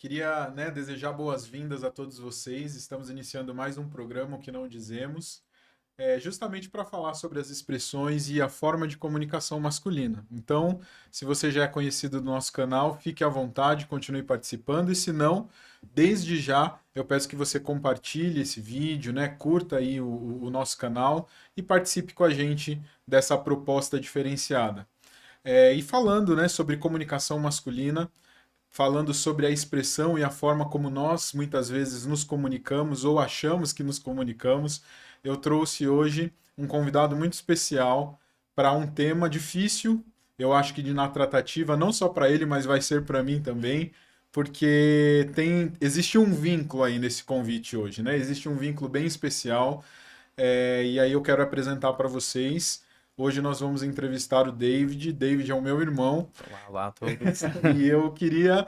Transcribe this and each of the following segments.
Queria, desejar boas-vindas a todos vocês. Estamos iniciando mais um programa, O que não dizemos, justamente para falar sobre as expressões e a forma de comunicação masculina. Então, se você já é conhecido do nosso canal, fique à vontade, continue participando. E se não, desde já, eu peço que você compartilhe esse vídeo, curta aí o nosso canal e participe com a gente dessa proposta diferenciada. E falando, sobre comunicação masculina, falando sobre a expressão e a forma como nós muitas vezes nos comunicamos ou achamos que nos comunicamos, eu trouxe hoje um convidado muito especial para um tema difícil, eu acho que na tratativa, não só para ele, mas vai ser para mim também, porque existe um vínculo aí nesse convite hoje, né? Existe um vínculo bem especial, e aí eu quero apresentar para vocês. Hoje nós vamos entrevistar o David. David é o meu irmão. Olá, olá a todos. E eu queria,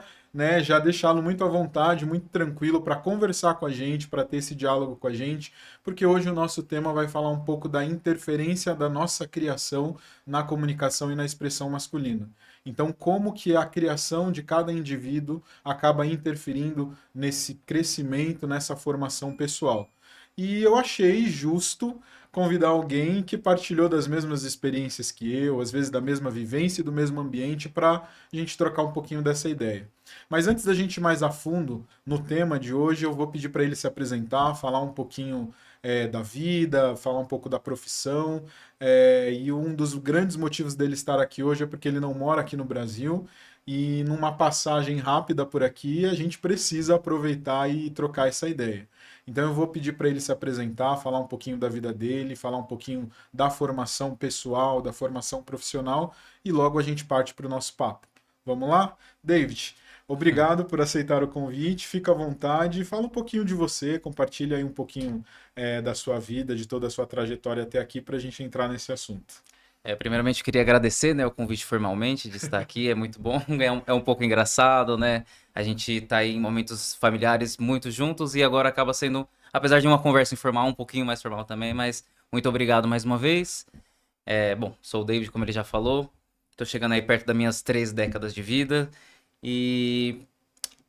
já deixá-lo muito à vontade, muito tranquilo para conversar com a gente, para ter esse diálogo com a gente, porque hoje o nosso tema vai falar um pouco da interferência da nossa criação na comunicação e na expressão masculina. Então, como que a criação de cada indivíduo acaba interferindo nesse crescimento, nessa formação pessoal. E eu achei justo convidar alguém que partilhou das mesmas experiências que eu, às vezes da mesma vivência e do mesmo ambiente, para a gente trocar um pouquinho dessa ideia. Mas antes da gente ir mais a fundo no tema de hoje, eu vou pedir para ele se apresentar, falar um pouquinho da vida, falar um pouco da profissão. E um dos grandes motivos dele estar aqui hoje é porque ele não mora aqui no Brasil. E numa passagem rápida por aqui, a gente precisa aproveitar e trocar essa ideia. Então eu vou pedir para ele se apresentar, falar um pouquinho da vida dele, falar um pouquinho da formação pessoal, da formação profissional e logo a gente parte para o nosso papo. Vamos lá? David, obrigado por aceitar o convite, fica à vontade e fala um pouquinho de você, compartilha aí um pouquinho da sua vida, de toda a sua trajetória até aqui para a gente entrar nesse assunto. Primeiramente, eu queria agradecer, né, o convite formalmente de estar aqui. É muito bom, é um pouco engraçado, né? A gente tá aí em momentos familiares muito juntos e agora acaba sendo, apesar de uma conversa informal, um pouquinho mais formal também, mas muito obrigado mais uma vez. Bom, sou o David, como ele já falou. Tô chegando aí perto das minhas 3 décadas de vida e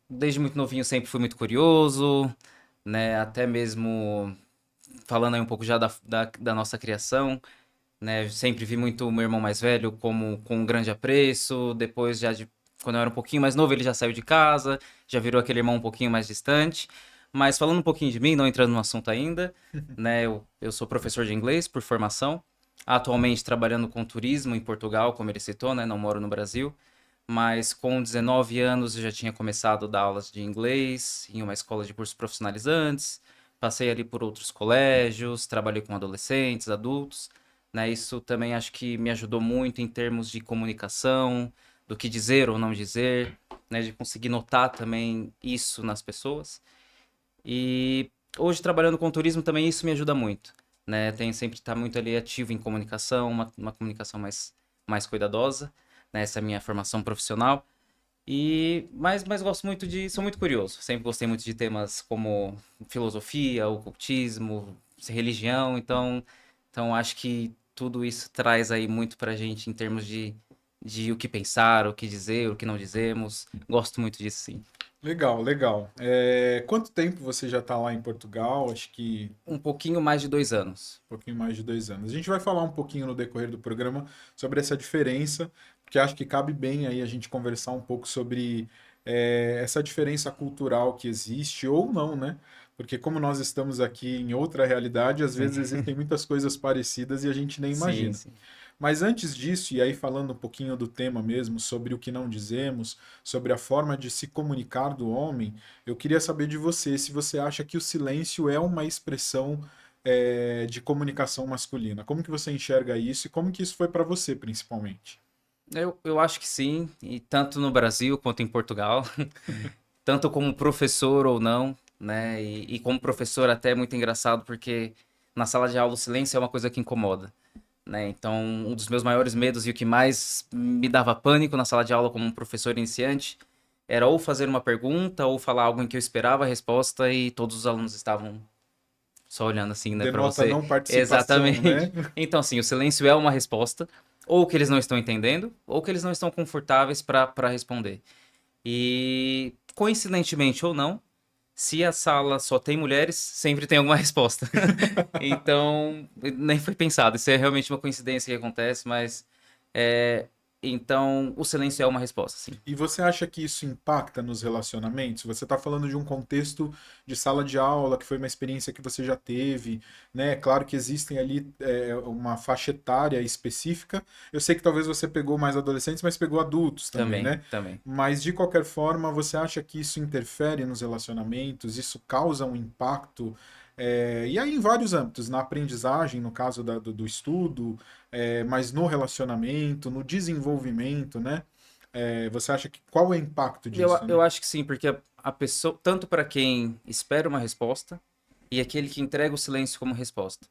desde muito novinho sempre fui muito curioso, né? Até mesmo falando aí um pouco já da nossa criação. Né? Eu sempre vi muito o meu irmão mais velho como com um grande apreço. Depois, quando eu era um pouquinho mais novo, ele já saiu de casa, já virou aquele irmão um pouquinho mais distante. Mas falando um pouquinho de mim, não entrando no assunto ainda, né? Eu sou professor de inglês por formação, atualmente trabalhando com turismo em Portugal, como ele citou, né? Não moro no Brasil. Mas com 19 anos eu já tinha começado a dar aulas de inglês em uma escola de cursos profissionalizantes. Passei ali por outros colégios, trabalhei com adolescentes, adultos, né? Isso também acho que me ajudou muito em termos de comunicação, do que dizer ou não dizer, né? De conseguir notar também isso nas pessoas. E hoje trabalhando com turismo também isso me ajuda muito, né? Tenho sempre estar muito ali ativo em comunicação, uma comunicação mais cuidadosa, né? Essa é a minha formação profissional. Mas gosto muito sou muito curioso. Sempre gostei muito de temas como filosofia, ocultismo, religião. Então acho que tudo isso traz aí muito pra gente em termos de o que pensar, o que dizer, o que não dizemos. Gosto muito disso, sim. Legal, legal. Quanto tempo você já está lá em Portugal? Acho que Um pouquinho mais de 2 anos. um pouquinho mais de 2 anos. A gente vai falar um pouquinho no decorrer do programa sobre essa diferença, porque acho que cabe bem aí a gente conversar um pouco sobre essa diferença cultural que existe ou não, né? Porque como nós estamos aqui em outra realidade, às vezes Sim, existem muitas coisas parecidas e a gente nem sim, imagina. sim. Mas antes disso, e aí falando um pouquinho do tema mesmo, sobre o que não dizemos, sobre a forma de se comunicar do homem, eu queria saber de você se você acha que o silêncio é uma expressão de comunicação masculina. Como que você enxerga isso e como que isso foi para você, principalmente? Eu acho que sim, e tanto no Brasil quanto em Portugal, tanto como professor ou não, né? E como professor até é muito engraçado porque na sala de aula o silêncio é uma coisa que incomoda. Né? Então, um dos meus maiores medos e o que mais me dava pânico na sala de aula como um professor iniciante era ou fazer uma pergunta ou falar algo em que eu esperava a resposta e todos os alunos estavam só olhando assim, né, para Denota você. não participação, né? Exatamente. Então, assim, o silêncio é uma resposta, ou que eles não estão entendendo, ou que eles não estão confortáveis para responder. E coincidentemente ou não, se a sala só tem mulheres, sempre tem alguma resposta. Então, nem foi pensado. Isso é realmente uma coincidência que acontece, mas é, então o silêncio é uma resposta, sim. E você acha que isso impacta nos relacionamentos? Você está falando de um contexto de sala de aula, que foi uma experiência que você já teve, né? Claro que existem ali uma faixa etária específica. Eu sei que talvez você pegou mais adolescentes, mas pegou adultos também, Também, né? também. Mas de qualquer forma, você acha que isso interfere nos relacionamentos? Isso causa um impacto? E aí em vários âmbitos, na aprendizagem, no caso do estudo, mas no relacionamento, no desenvolvimento, né? Você acha que qual é o impacto Eu, disso, né? eu acho que sim, porque a pessoa, tanto para quem espera uma resposta e aquele que entrega o silêncio como resposta.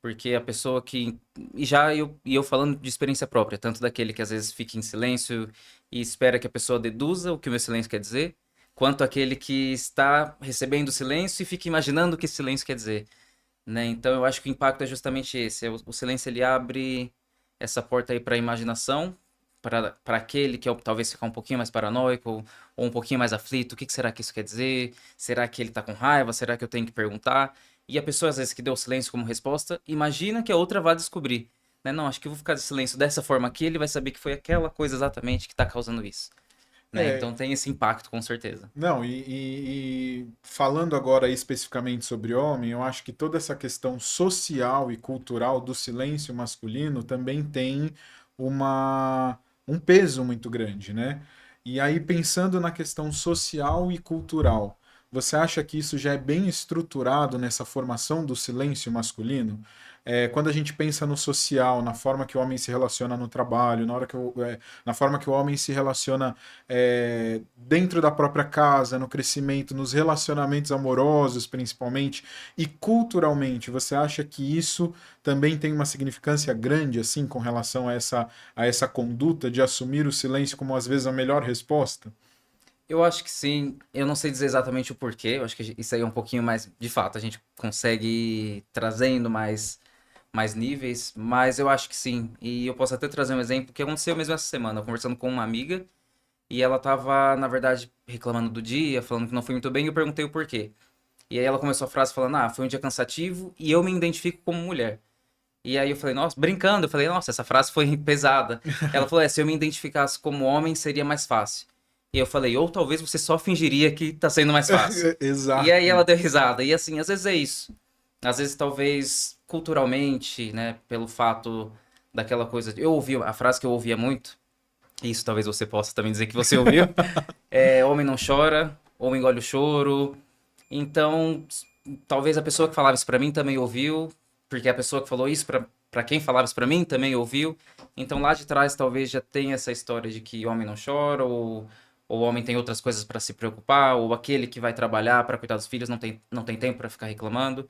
Porque a pessoa que. E eu falando de experiência própria, tanto daquele que às vezes fica em silêncio e espera que a pessoa deduza o que o meu silêncio quer dizer, quanto aquele que está recebendo o silêncio e fica imaginando o que esse silêncio quer dizer, né? Então eu acho que o impacto é justamente esse. O silêncio ele abre essa porta aí para a imaginação, para aquele que talvez ficar um pouquinho mais paranoico ou um pouquinho mais aflito. O que que será que isso quer dizer? Será que ele está com raiva? Será que eu tenho que perguntar? E a pessoa, às vezes, que deu o silêncio como resposta, imagina que a outra vai descobrir. Né? Não, acho que eu vou ficar de silêncio dessa forma aqui, ele vai saber que foi aquela coisa exatamente que está causando isso. Né? É, Então tem esse impacto, com certeza. não, e falando agora especificamente sobre homem, eu acho que toda essa questão social e cultural do silêncio masculino também tem uma, um peso muito grande, né? E aí, pensando na questão social e cultural, você acha que isso já é bem estruturado nessa formação do silêncio masculino? Quando a gente pensa no social, na forma que o homem se relaciona no trabalho, na forma que o homem se relaciona dentro da própria casa, no crescimento, nos relacionamentos amorosos, principalmente, e culturalmente, você acha que isso também tem uma significância grande, assim, com relação a essa conduta de assumir o silêncio como, às vezes, a melhor resposta? Eu acho que sim. Eu não sei dizer exatamente o porquê. Eu acho que isso aí é um pouquinho mais. De fato, a gente consegue ir trazendo mais níveis, mas eu acho que sim. E eu posso até trazer um exemplo que aconteceu mesmo essa semana, conversando com uma amiga, e ela tava, na verdade, reclamando do dia, falando que não foi muito bem, e eu perguntei o porquê. E aí ela começou a frase falando: "Ah, foi um dia cansativo e eu me identifico como mulher". E aí eu falei: "Nossa", brincando, eu falei: "Nossa, essa frase foi pesada". Ela falou: "Se eu me identificasse como homem, seria mais fácil". E eu falei: "Ou talvez você só fingiria que tá sendo mais fácil". E aí Exato. ela deu risada. E assim, às vezes é isso. Às vezes, talvez, culturalmente, né, pelo fato daquela coisa. Eu ouvi a frase que eu ouvia muito, e isso talvez você possa também dizer que você ouviu, é homem não chora, homem engole o choro. Então, talvez a pessoa que falava isso pra mim também ouviu, porque a pessoa que falou isso pra quem falava isso pra mim também ouviu. Então, lá de trás, talvez já tenha essa história de que homem não chora, ou homem tem outras coisas pra se preocupar, ou aquele que vai trabalhar pra cuidar dos filhos não tem tempo pra ficar reclamando.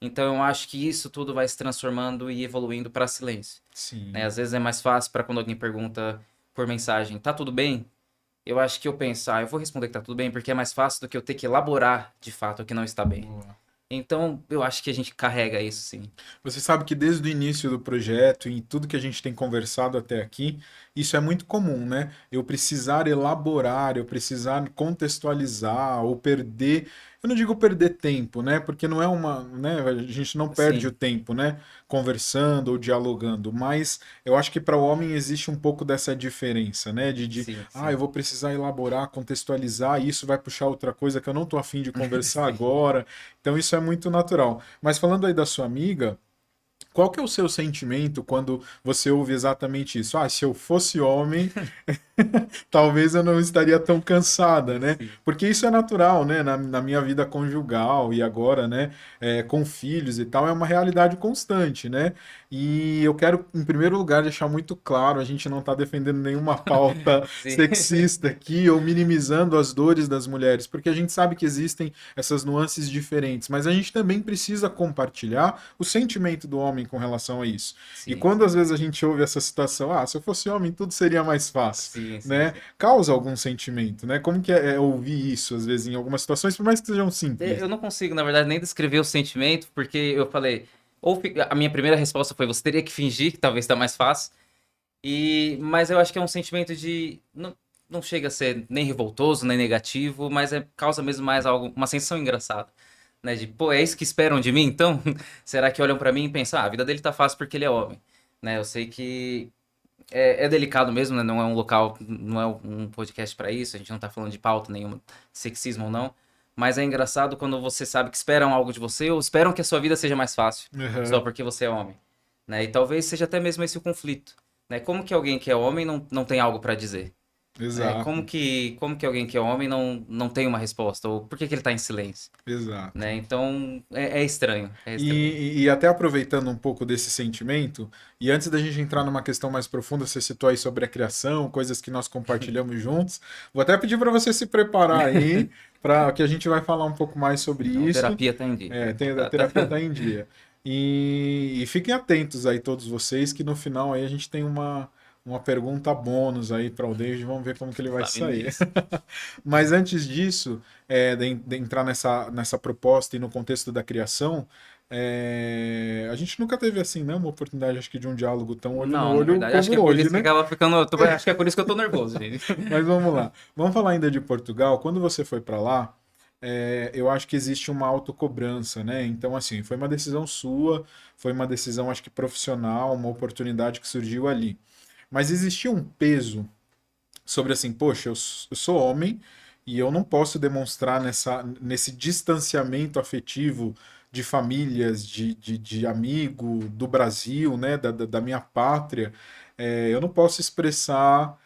Então eu acho que isso tudo vai se transformando e evoluindo para silêncio, né? Sim. Às vezes é mais fácil para quando alguém pergunta por mensagem, tá tudo bem? Eu acho que eu penso, eu vou responder que tá tudo bem, porque é mais fácil do que eu ter que elaborar de fato o que não está bem. Boa. Então eu acho que a gente carrega isso sim. Você sabe que desde o início do projeto e em tudo que a gente tem conversado até aqui, isso é muito comum, né? Eu precisar elaborar, eu precisar contextualizar ou perder. Eu não digo perder tempo, né? Porque não é uma, né? A gente não perde o Sim, tempo, né? Conversando ou dialogando, mas eu acho que para o homem existe um pouco dessa diferença, né? sim, Eu sim. vou precisar elaborar, contextualizar, e isso vai puxar outra coisa que eu não tô afim de conversar Sim. agora. Então isso é muito natural. Mas falando aí da sua amiga, qual que é o seu sentimento quando você ouve exatamente isso? Se eu fosse homem, talvez eu não estaria tão cansada, né? Sim. Porque isso é natural, né? Na minha vida conjugal e agora, né? Com filhos e tal, é uma realidade constante, né? E eu quero, em primeiro lugar, deixar muito claro: a gente não está defendendo nenhuma pauta Sim. sexista aqui ou minimizando as dores das mulheres, porque a gente sabe que existem essas nuances diferentes, mas a gente também precisa compartilhar o sentimento do homem com relação a isso. E Sim, quando às vezes a gente ouve essa situação, se eu fosse homem, tudo seria mais fácil, sim, sim, né? sim. Causa algum sentimento, né? Como que é ouvir isso, às vezes, em algumas situações, por mais que sejam simples? Eu não consigo, na verdade, nem descrever o sentimento, porque eu falei, a minha primeira resposta foi, você teria que fingir que talvez tá mais fácil. Mas eu acho que é um sentimento de. não chega a ser nem revoltoso, nem negativo, mas causa mesmo mais algo, uma sensação engraçada. Né, de, pô, é isso que esperam de mim, então? Será que olham pra mim e pensam, a vida dele tá fácil porque ele é homem, né? Eu sei que é delicado mesmo, né? Não é um local, não é um podcast pra isso, a gente não tá falando de pauta nenhuma, sexismo ou não, mas é engraçado quando você sabe que esperam algo de você ou esperam que a sua vida seja mais fácil, só Uhum. porque você é homem, né? E talvez seja até mesmo esse o conflito, né? Como que alguém que é homem não tem algo pra dizer? Né? Exato, Como que alguém que é homem não tem uma resposta? Ou por que que ele tá em silêncio? exato. Né? Então é estranho, é estranho. E até aproveitando um pouco desse sentimento, e antes da gente entrar numa questão mais profunda, você citou aí sobre a criação, coisas que nós compartilhamos juntos. Vou até pedir para você se preparar aí, para que a gente vai falar um pouco mais sobre Então, isso. terapia tá em dia. A Tá, terapia está em dia. E fiquem atentos aí todos vocês, que no final aí a gente tem uma pergunta bônus aí para o David, vamos ver como que ele vai tá vindo sair. isso. Mas antes disso, de entrar nessa proposta e no contexto da criação, a gente nunca teve assim, né, uma oportunidade, acho que de um diálogo tão olho no Não, na olho verdade, acho que como é por hoje, isso que né? acaba ficando. Acho que é por isso que eu tô nervoso, gente. Mas vamos lá. Vamos falar ainda de Portugal. Quando você foi para lá, eu acho que existe uma autocobrança, né? Então, assim, foi uma decisão sua, foi uma decisão, acho que profissional, uma oportunidade que surgiu ali. Mas existia um peso sobre assim, poxa, eu sou homem e eu não posso demonstrar nesse distanciamento afetivo de famílias, de amigo, do Brasil, né, da minha pátria, eu não posso expressar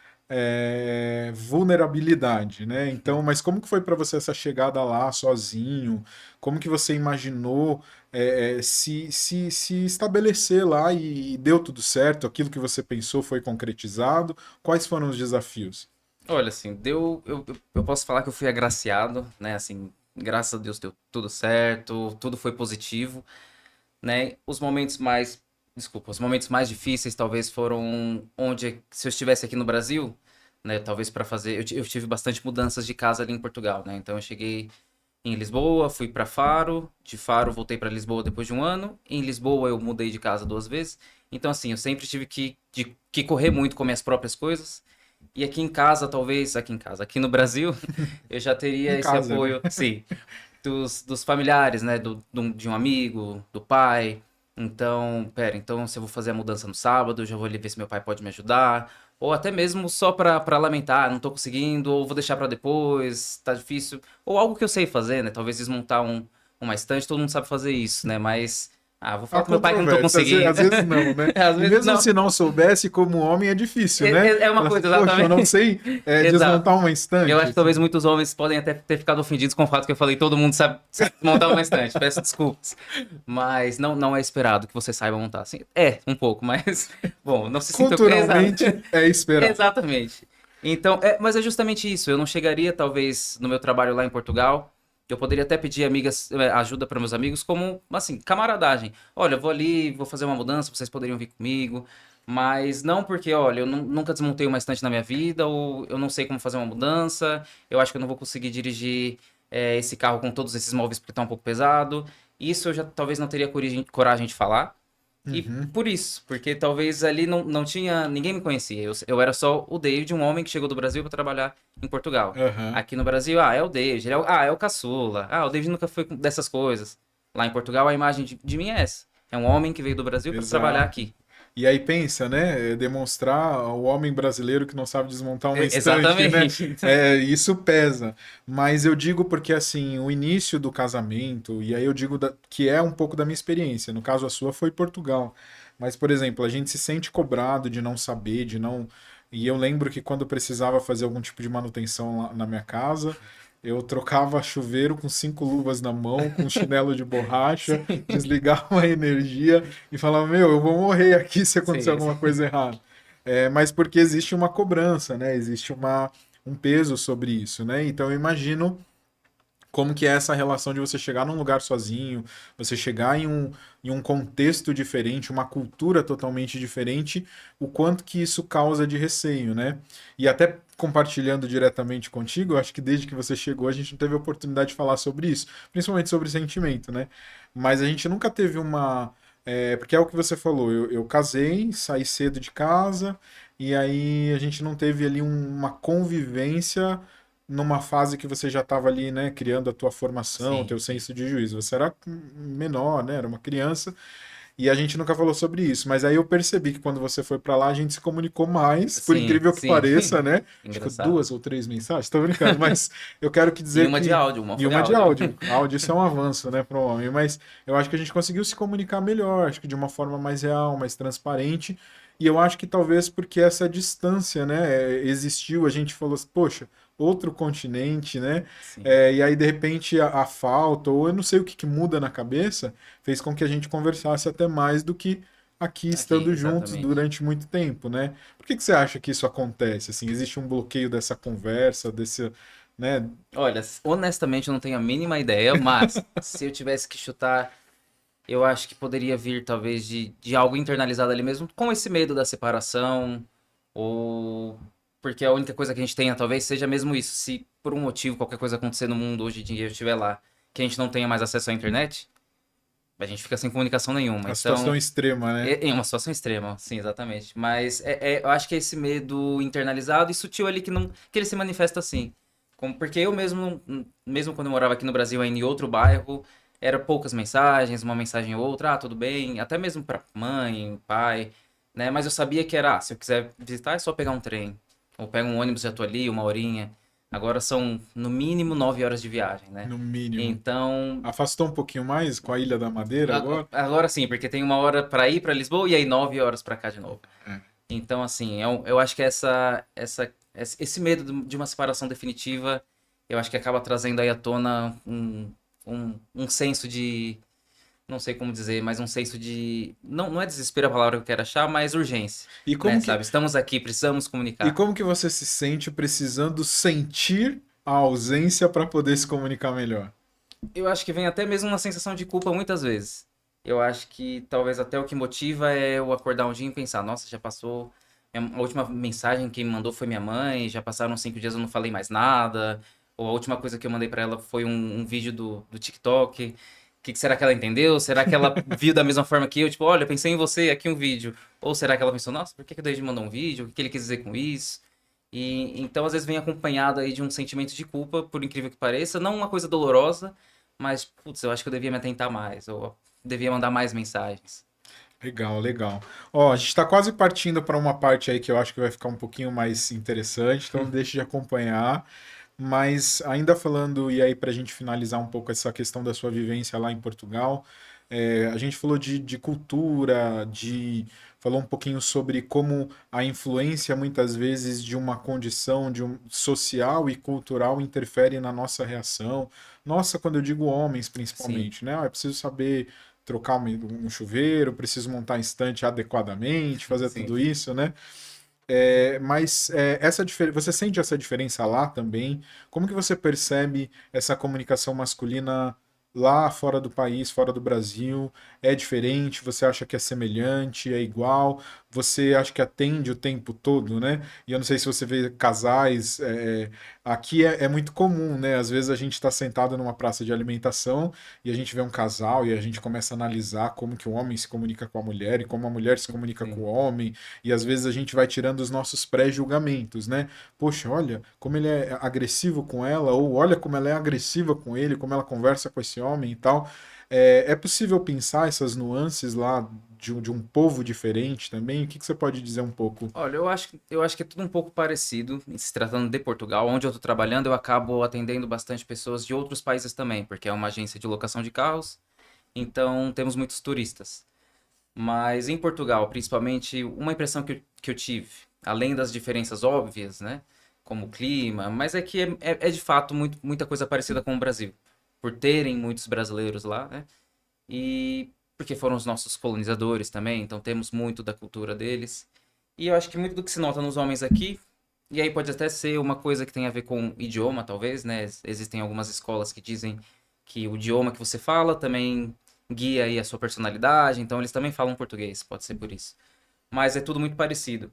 vulnerabilidade, né? Então, mas como que foi para você essa chegada lá sozinho? Como que você imaginou se estabelecer lá e deu tudo certo? Aquilo que você pensou foi concretizado? Quais foram os desafios? Olha, assim, deu. Eu posso falar que eu fui agraciado, né? Assim, graças a Deus deu tudo certo, tudo foi positivo, né? Os momentos mais. Desculpa, os momentos mais difíceis talvez foram onde, se eu estivesse aqui no Brasil, né? Talvez para fazer. Eu tive bastante mudanças de casa ali em Portugal, né? Então eu cheguei em Lisboa, fui para Faro, de Faro voltei para Lisboa depois de um ano. Em Lisboa eu mudei de casa 2 vezes. Então, assim, eu sempre tive que correr muito com minhas próprias coisas. E aqui em casa, talvez, aqui em casa, aqui no Brasil, eu já Em teria esse casa, né? apoio, sim, dos familiares, né? De um amigo, do pai. Então, pera, então se eu vou fazer a mudança no sábado, eu já vou ali ver se meu pai pode me ajudar. Ou até mesmo só pra lamentar, não tô conseguindo, ou vou deixar pra depois, tá difícil. Ou algo que eu sei fazer, né? Talvez desmontar uma estante, todo mundo sabe fazer isso, né? Mas, vou Há falar com meu pai que eu não tô controvérsia, conseguindo. às vezes não, né? Às E vezes mesmo não. se não soubesse, como homem é difícil, né? É uma Falar assim, coisa, poxa, eu não exatamente. sei Exato. desmontar uma Eu estante, acho que talvez assim. muitos homens podem até ter ficado ofendidos com o fato que eu falei todo mundo sabe montar uma estante. Peço desculpas. Mas não é esperado que você saiba montar. Assim, um pouco, mas. Bom, não se sinta. Exato. Culturalmente é esperar. Exatamente. Então, mas é justamente isso. Eu não chegaria, talvez, no meu trabalho lá em Portugal. Eu poderia até pedir ajuda para meus amigos, como, assim, camaradagem. Olha, eu vou ali, vou fazer uma mudança, vocês poderiam vir comigo. Mas não porque, olha, eu nunca desmontei uma estante na minha vida, ou eu não sei como fazer uma mudança, eu acho que eu não vou conseguir dirigir esse carro com todos esses móveis porque tá um pouco pesado. Isso eu já talvez não teria coragem de falar. E Uhum. por isso, porque talvez ali não tinha. Ninguém me conhecia. Eu era só o David, um homem que chegou do Brasil para trabalhar em Portugal. Aham. Aqui no Brasil, é o David, é o caçula. O David nunca foi dessas coisas. Lá em Portugal, a imagem de mim é essa. É um homem que veio do Brasil para trabalhar Exato. aqui. E aí pensa, né? Demonstrar o homem brasileiro que não sabe desmontar uma estante, né? Exatamente. Isso pesa. Mas eu digo porque, assim, o início do casamento, e aí eu digo que é um pouco da minha experiência. No caso, a sua foi Portugal. Mas, por exemplo, a gente se sente cobrado de não saber, de não. E eu lembro que quando eu precisava fazer algum tipo de manutenção lá na minha casa, eu trocava chuveiro com 5 luvas na mão, com chinelo de borracha, Sim, desligava a energia e falava, meu, eu vou morrer aqui se acontecer sim, alguma sim. coisa errada. Mas porque existe uma cobrança, né? Existe um peso sobre isso, né? Então eu imagino como que é essa relação de você chegar num lugar sozinho, você chegar em um contexto diferente, uma cultura totalmente diferente, o quanto que isso causa de receio, né? E até compartilhando diretamente contigo, eu acho que desde que você chegou a gente não teve a oportunidade de falar sobre isso, principalmente sobre sentimento, né? Mas a gente nunca teve porque é o que você falou, eu casei, saí cedo de casa, e aí a gente não teve ali uma convivência numa fase que você já estava ali, né, criando a tua formação, o Sim, teu sim. senso de juízo. Você era menor, né, era uma criança, e a gente nunca falou sobre isso. Mas aí eu percebi que quando você foi para lá, a gente se comunicou mais, por Sim, incrível que sim. pareça, né? Acho que Engraçado. 2 ou 3 mensagens, tô brincando, mas eu quero que E dizer uma de que. áudio, uma E foi uma de áudio. áudio. Áudio, isso é um avanço, né, para o homem. Mas eu acho que a gente conseguiu se comunicar melhor, acho que de uma forma mais real, mais transparente. E eu acho que talvez porque essa distância, né, existiu, a gente falou assim, poxa, outro continente, né? Sim. E aí, de repente, a falta, ou eu não sei o que muda na cabeça, fez com que a gente conversasse até mais do que aqui Aqui, estando juntos exatamente. durante muito tempo, né? Por que você acha que isso acontece? Assim, existe um bloqueio dessa conversa, desse, né? Olha, honestamente eu não tenho a mínima ideia, mas se eu tivesse que chutar, eu acho que poderia vir talvez de algo internalizado ali mesmo, com esse medo da separação, ou porque a única coisa que a gente tenha talvez seja mesmo isso. Se por um motivo qualquer coisa acontecer no mundo hoje em dia eu estiver lá, que a gente não tenha mais acesso à internet, a gente fica sem comunicação nenhuma. A situação Então, extrema, né? é uma situação extrema, sim, exatamente. Mas eu acho que é esse medo internalizado e sutil ali que não, que ele se manifesta assim. Porque eu mesmo, mesmo quando eu morava aqui no Brasil, ainda em outro bairro, era poucas mensagens, uma mensagem ou outra, ah, tudo bem, até mesmo pra mãe, pai, né? Mas eu sabia que era, se eu quiser visitar é só pegar um trem, ou pega um ônibus, já tô ali, uma horinha. Agora são no mínimo 9 horas de viagem, né? No mínimo. Então, Afastou um pouquinho mais com a Ilha da Madeira agora? agora sim, porque tem 1 hora pra ir pra Lisboa e aí 9 horas pra cá de novo. É. Então, assim, eu acho que esse medo de uma separação definitiva, eu acho que acaba trazendo aí à tona um senso de, não sei como dizer, mas um senso de, não é desespero a palavra que eu quero achar, mas urgência, E né, como que, sabe? Estamos aqui, precisamos e comunicar. como que você se sente precisando sentir a ausência para poder se comunicar melhor? Eu acho que vem até mesmo uma sensação de culpa muitas vezes. Eu acho que talvez até o que motiva é eu acordar um dia e pensar, nossa, já passou. A última mensagem que me mandou foi minha mãe, já passaram 5 dias eu não falei mais nada. Ou a última coisa que eu mandei pra ela foi um vídeo do TikTok. Que será que ela entendeu? Será que ela viu da mesma forma que eu? Tipo, olha, pensei em você, aqui um vídeo. Ou será que ela pensou, nossa, por que o David mandou um vídeo? O que ele quis dizer com isso? E então às vezes vem acompanhado aí de um sentimento de culpa, por incrível que pareça, não uma coisa dolorosa, mas, putz, eu acho que eu devia me atentar mais, ou devia mandar mais mensagens. Legal, legal. Ó, a gente está quase partindo para uma parte aí que eu acho que vai ficar um pouquinho mais interessante, então não deixe de acompanhar. Mas ainda falando, e aí para a gente finalizar um pouco essa questão da sua vivência lá em Portugal, a gente falou de cultura, falou um pouquinho sobre como a influência muitas vezes de uma condição social e cultural interfere na nossa reação. Nossa, quando eu digo homens Sim, principalmente, né? Ah, eu preciso saber trocar um chuveiro, preciso montar a estante adequadamente, fazer sim. tudo isso, né? Mas você sente essa diferença lá também? Como que você percebe essa comunicação masculina lá fora do país, fora do Brasil? É diferente? Você acha que é semelhante? É igual? Você acha que atende o tempo todo, né? E eu não sei se você vê casais. Aqui é muito comum, né? Às vezes a gente está sentado numa praça de alimentação e a gente vê um casal e a gente começa a analisar como que o homem se comunica com a mulher e como a mulher se comunica com Sim, o homem. E às vezes a gente vai tirando os nossos pré-julgamentos, né? Poxa, olha como ele é agressivo com ela, ou olha como ela é agressiva com ele, como ela conversa com esse homem e tal. É possível pensar essas nuances lá de um povo diferente também? O que você pode dizer um pouco? olha, eu acho que é tudo um pouco parecido, se tratando de Portugal, onde eu estou trabalhando, eu acabo atendendo bastante pessoas de outros países também, porque é uma agência de locação de carros, então temos muitos turistas. Mas em Portugal, principalmente, uma impressão que eu tive, além das diferenças óbvias, né? Como o clima, mas é que é de fato muita coisa parecida com o Brasil. Por terem muitos brasileiros lá, né? E porque foram os nossos colonizadores também, então temos muito da cultura deles. E eu acho que muito do que se nota nos homens aqui, e aí pode até ser uma coisa que tem a ver com idioma, talvez, né? Existem algumas escolas que dizem que o idioma que você fala também guia aí a sua personalidade, então eles também falam português, pode ser por isso. Mas é tudo muito parecido.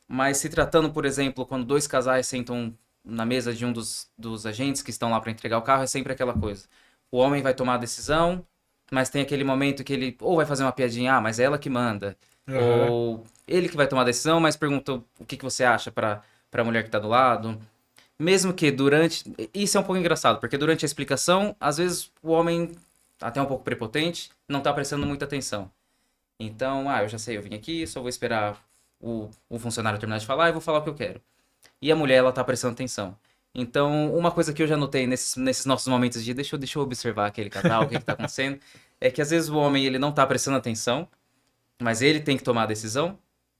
Mas se tratando, por exemplo, quando dois casais sentam na mesa de um dos agentes que estão lá para entregar o carro, é sempre aquela coisa. O homem vai tomar a decisão, mas tem aquele momento que ele ou vai fazer uma piadinha, ah, mas é ela que manda. Aham. Ou ele que vai tomar a decisão, mas pergunta o que que você acha para a mulher que tá do lado. Mesmo que durante. Isso é um pouco engraçado, porque durante a explicação, às vezes o homem, até um pouco prepotente, não tá prestando muita atenção. Então, eu já sei, eu vim aqui, só vou esperar o funcionário terminar de falar e vou falar o que eu quero. E a mulher, ela tá prestando atenção. Então, uma coisa que eu já notei nesses nossos momentos de deixa eu observar aquele casal, o que que tá acontecendo, é que às vezes o homem, ele não tá prestando atenção, mas ele tem que tomar a decisão.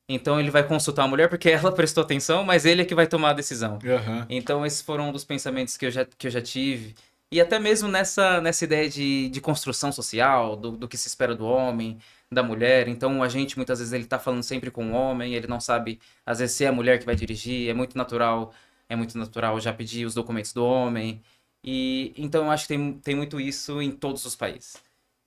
Então ele vai consultar a mulher porque ela prestou atenção, mas ele é que vai tomar a decisão. Aham. Então esses foram um dos pensamentos que eu já tive. E até mesmo nessa ideia de construção social, do que se espera do homem, da mulher. Então a gente muitas vezes ele tá falando sempre com o homem, ele não sabe às vezes se é a mulher que vai dirigir, é muito natural já pedir os documentos do homem. E então eu acho que tem muito isso em todos os países.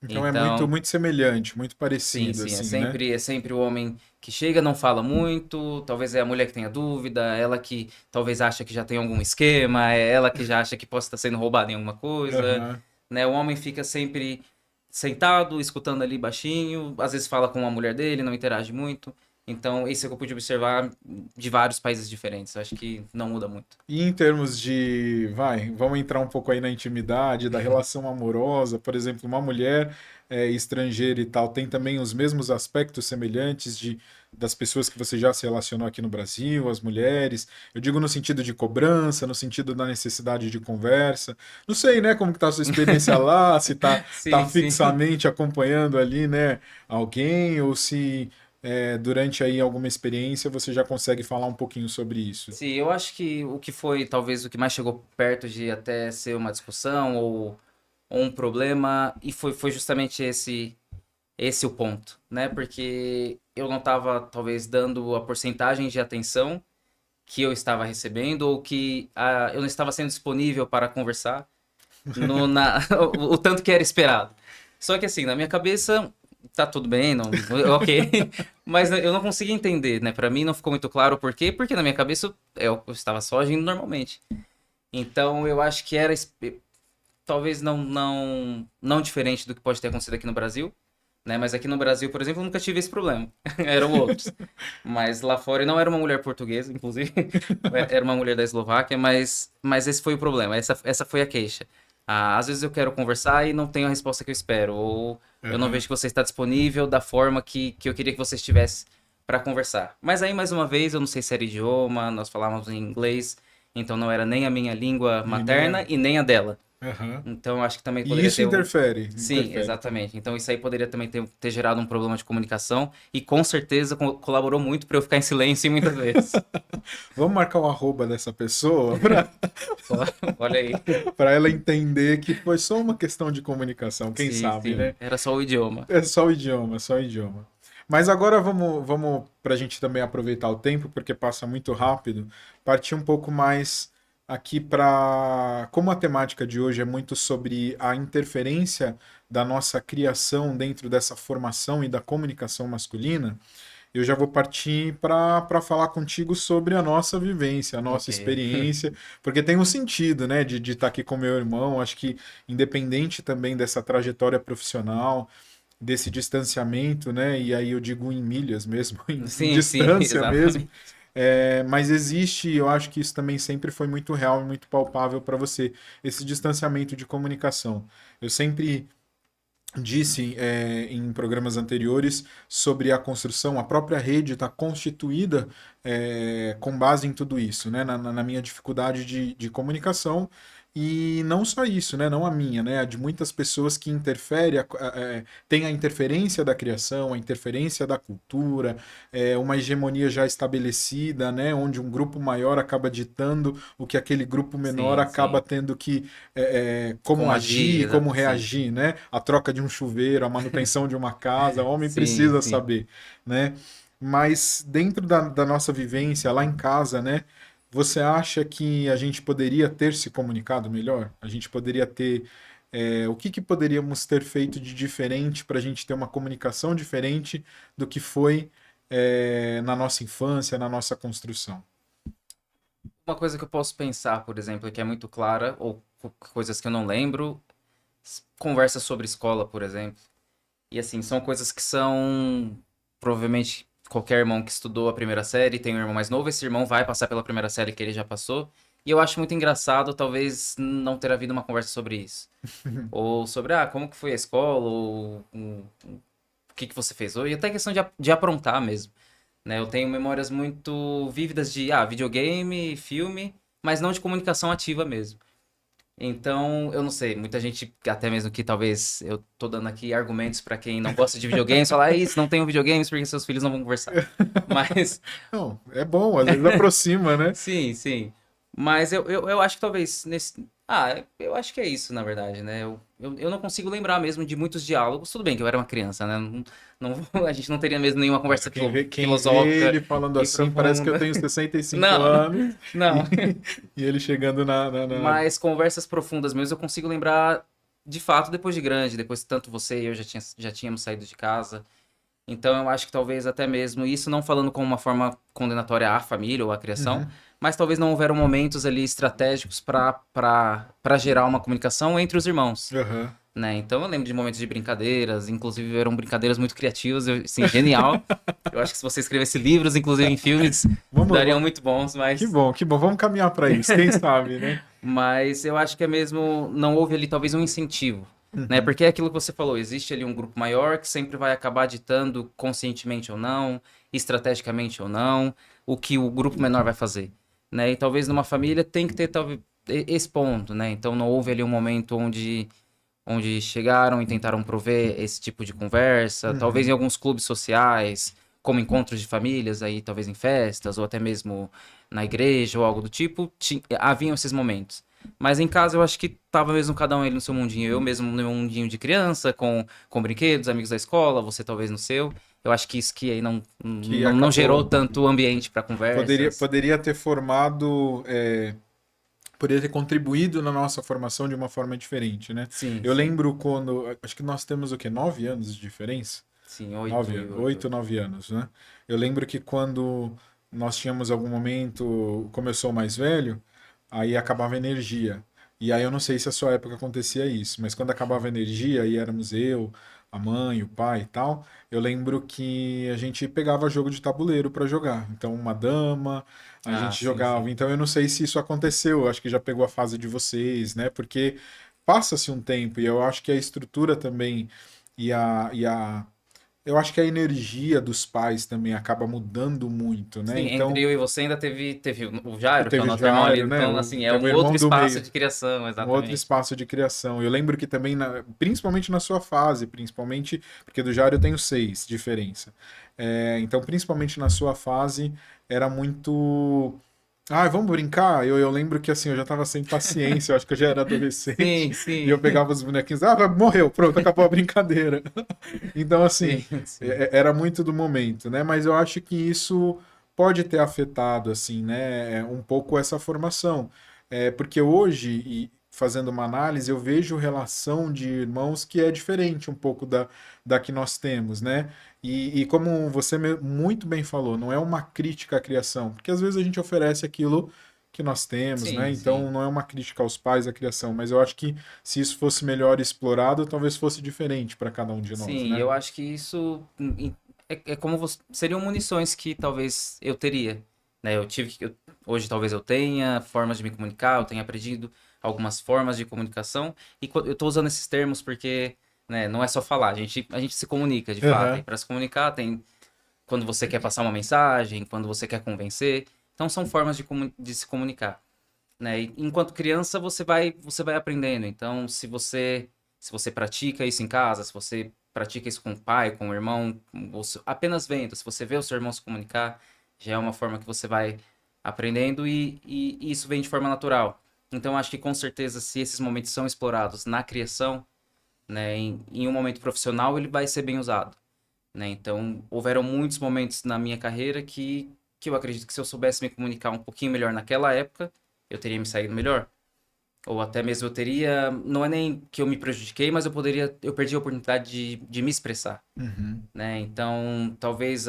Então é muito, Então, muito semelhante, muito sim, parecido, sim, é assim, né? sempre, é sempre o homem que chega, não fala muito, talvez é a mulher que tenha dúvida, ela que talvez acha que já tem algum esquema, é ela que já acha que possa estar sendo roubada em alguma coisa, Aham. né? O homem fica sempre sentado, escutando ali baixinho, às vezes fala com a mulher dele, não interage muito. Então, isso é o que eu pude observar de vários países diferentes. Eu acho que não muda muito. E em termos de, vamos entrar um pouco aí na intimidade, da relação amorosa, por exemplo, uma mulher estrangeira e tal, tem também os mesmos aspectos semelhantes das pessoas que você já se relacionou aqui no Brasil, as mulheres. Eu digo no sentido de cobrança, no sentido da necessidade de conversa. Não sei, né, como que tá a sua experiência lá, se tá Sim, sim. fixamente acompanhando ali, né, alguém, ou se durante aí alguma experiência você já consegue falar um pouquinho sobre isso. Sim, eu acho que o que foi talvez o que mais chegou perto de até ser uma discussão ou um problema, e foi justamente esse o ponto, né? Porque eu não estava talvez dando a porcentagem de atenção que eu estava recebendo ou que eu não estava sendo disponível para conversar o tanto que era esperado. Só que assim, na minha cabeça tá tudo bem, não, ok, mas eu não consegui entender, né? Para mim não ficou muito claro o porquê, porque na minha cabeça eu estava só agindo normalmente. Então eu acho que era talvez não diferente do que pode ter acontecido aqui no Brasil, né? Mas aqui no Brasil, por exemplo, eu nunca tive esse problema. Eram outros. Mas lá fora, e não era uma mulher portuguesa, inclusive, era uma mulher da Eslováquia, mas esse foi o problema, essa foi a queixa. Às vezes eu quero conversar e não tenho a resposta que eu espero, ou eu não Aham. vejo que você está disponível da forma que eu queria que você estivesse para conversar. Mas aí, mais uma vez, eu não sei se era idioma, nós falávamos em inglês, então não era nem a minha língua E nem materna e nem a dela. Aham. Então, acho que também E poderia isso ter um. interfere, Sim, interfere também. exatamente. Então, isso aí poderia também ter gerado um problema de comunicação e com certeza colaborou muito para eu ficar em silêncio muitas vezes. Vamos marcar o arroba dessa pessoa Olha aí. para ela entender que foi só uma questão de comunicação, quem Sim, sabe, sim. né? Era só o idioma. É só o idioma, só o idioma. Mas agora vamos para a gente também aproveitar o tempo, porque passa muito rápido, partir um pouco mais aqui para. Como a temática de hoje é muito sobre a interferência da nossa criação dentro dessa formação e da comunicação masculina, eu já vou partir para falar contigo sobre a nossa vivência, a nossa Ok. experiência, porque tem um sentido, né, de estar aqui com meu irmão. Acho que independente também dessa trajetória profissional, desse distanciamento, né? E aí eu digo em milhas mesmo, em Sim, sim, distância mesmo. exatamente. Mas existe, eu acho que isso também sempre foi muito real e muito palpável para você, esse distanciamento de comunicação. Eu sempre disse em programas anteriores sobre a construção, a própria rede está constituída com base em tudo isso, né? Na minha dificuldade de comunicação. E não só isso, né? Não a minha, né? A de muitas pessoas que tem a interferência da criação, a interferência da cultura, uma hegemonia já estabelecida, né? Onde um grupo maior acaba ditando o que aquele grupo menor Sim, acaba sim. tendo que como Como agir, agir, como sim, sim. reagir, né? A troca de um chuveiro, a manutenção de uma casa, o homem Sim, precisa sim. saber, né? Mas dentro da nossa vivência lá em casa, né? Você acha que a gente poderia ter se comunicado melhor? A gente poderia ter. O que que poderíamos ter feito de diferente para a gente ter uma comunicação diferente do que foi na nossa infância, na nossa construção? Uma coisa que eu posso pensar, por exemplo, que é muito clara, ou coisas que eu não lembro, conversas sobre escola, por exemplo. E assim, são coisas que são. provavelmente qualquer irmão que estudou a primeira série tem um irmão mais novo, esse irmão vai passar pela primeira série que ele já passou. E eu acho muito engraçado, talvez, não ter havido uma conversa sobre isso. Ou sobre, como que foi a escola, ou o que que você fez hoje. E até questão de aprontar mesmo, né? Eu tenho memórias muito vívidas de, videogame, filme, mas não de comunicação ativa mesmo. Então, eu não sei, muita gente, até mesmo que talvez eu tô dando aqui argumentos pra quem não gosta de videogames, falar, isso, não tenham videogames porque seus filhos não vão conversar. Mas, Não, é bom, às vezes aproxima, né? sim, sim. Mas eu acho que talvez nesse. Eu acho que é isso, na verdade, né? Eu não consigo lembrar mesmo de muitos diálogos. Tudo bem que eu era uma criança, né? A gente não teria mesmo nenhuma conversa Quem vê filosófica ele falando e assim, parece que eu profunda. tenho 65 Não, anos não. e, e ele chegando Mas conversas profundas mesmo eu consigo lembrar de fato depois de grande, depois que tanto você e eu já tínhamos saído de casa. Então eu acho que talvez até mesmo, isso não falando como uma forma condenatória à família ou à criação, Uhum, mas talvez não houveram momentos ali estratégicos para gerar uma comunicação entre os irmãos, aham. né? Então eu lembro de momentos de brincadeiras, inclusive eram brincadeiras muito criativas, sim, genial. Eu acho que se você escrevesse livros, inclusive em filmes, Vamos, dariam muito bons, que mas bom, que bom. Vamos caminhar para isso, quem sabe, né? eu acho que é mesmo, não houve ali talvez um incentivo, né? Uhum, Porque é aquilo que você falou, existe ali um grupo maior que sempre vai acabar ditando conscientemente ou não, estrategicamente ou não, o que o grupo menor vai fazer, né? E talvez numa família tem que ter talvez esse ponto, né? Então não houve ali um momento onde chegaram e tentaram prover esse tipo de conversa, talvez em uhum. alguns clubes sociais, como encontros de famílias, aí talvez em festas, ou até mesmo na igreja ou algo do tipo, haviam esses momentos. Mas em casa eu acho que tava mesmo cada um ele no seu mundinho. Eu mesmo no meu mundinho de criança, com brinquedos, amigos da escola, você talvez no seu. Eu acho que isso que aí Que não gerou acabou, tanto ambiente para conversas. poderia ter formado, poderia ter contribuído na nossa formação de uma forma diferente, né? Sim, Eu sim. lembro quando, acho que nós temos o quê? 9 anos de diferença? Sim, 8 e 8. 8, 9 anos, né? Eu lembro que quando nós tínhamos algum momento, começou mais velho, aí acabava a energia. E aí eu não sei se a sua época acontecia isso, mas quando acabava a energia e éramos eu, a mãe, o pai e tal, eu lembro que a gente pegava jogo de tabuleiro para jogar. Então, uma dama, a Ah, gente sim, sim. jogava. Então, eu não sei se isso aconteceu, eu acho que já pegou a fase de vocês, né? Porque passa-se um tempo e eu acho que a estrutura também e a eu acho que a energia dos pais também acaba mudando muito, né? Sim, entre Então, eu e você ainda teve o Jairo, que é o teve nosso irmão ali. Jairo, né? Então, assim, é Teve o um outro irmão do espaço meio, de criação, um outro exatamente. espaço de criação. Eu lembro que também, principalmente na sua fase, principalmente, porque do Jairo eu tenho 6 diferença. Então, principalmente na sua fase, era muito. Ah, vamos brincar? Eu lembro que assim, eu já tava sem paciência, eu acho que eu já era adolescente, Sim, e eu sim. pegava os bonequinhos, morreu, pronto, acabou a brincadeira. Então, assim, Sim, sim. era muito do momento, né? Mas eu acho que isso pode ter afetado, assim, né, um pouco essa formação. Porque hoje, e fazendo uma análise, eu vejo relação de irmãos que é diferente um pouco da que nós temos, né? E como você muito bem falou, não é uma crítica à criação, porque às vezes a gente oferece aquilo que nós temos, né? Sim, Então sim. não é uma crítica aos pais à criação, mas eu acho que se isso fosse melhor explorado, talvez fosse diferente para cada um de nós, Sim, né? eu acho que isso é como seriam munições que talvez eu teria, né? Hoje talvez eu tenha formas de me comunicar, eu tenha aprendido algumas formas de comunicação e eu tô usando esses termos porque, né, não é só falar, a gente se comunica de fato. E Aham. para se comunicar tem quando você quer passar uma mensagem, quando você quer convencer. Então são formas de se comunicar, né? E enquanto criança você vai aprendendo. Então se você pratica isso em casa, se você pratica isso com o pai, com o irmão, apenas vendo, se você vê o seu irmão se comunicar, já é uma forma que você vai aprendendo e isso vem de forma natural. Então acho que com certeza se esses momentos são explorados na criação, né, em um momento profissional, ele vai ser bem usado, né? Então, houveram muitos momentos na minha carreira que eu acredito que se eu soubesse me comunicar um pouquinho melhor naquela época, eu teria me saído melhor. Ou até mesmo eu teria, não é nem que eu me prejudiquei, mas eu perdi a oportunidade de me expressar, Uhum. né? Então, talvez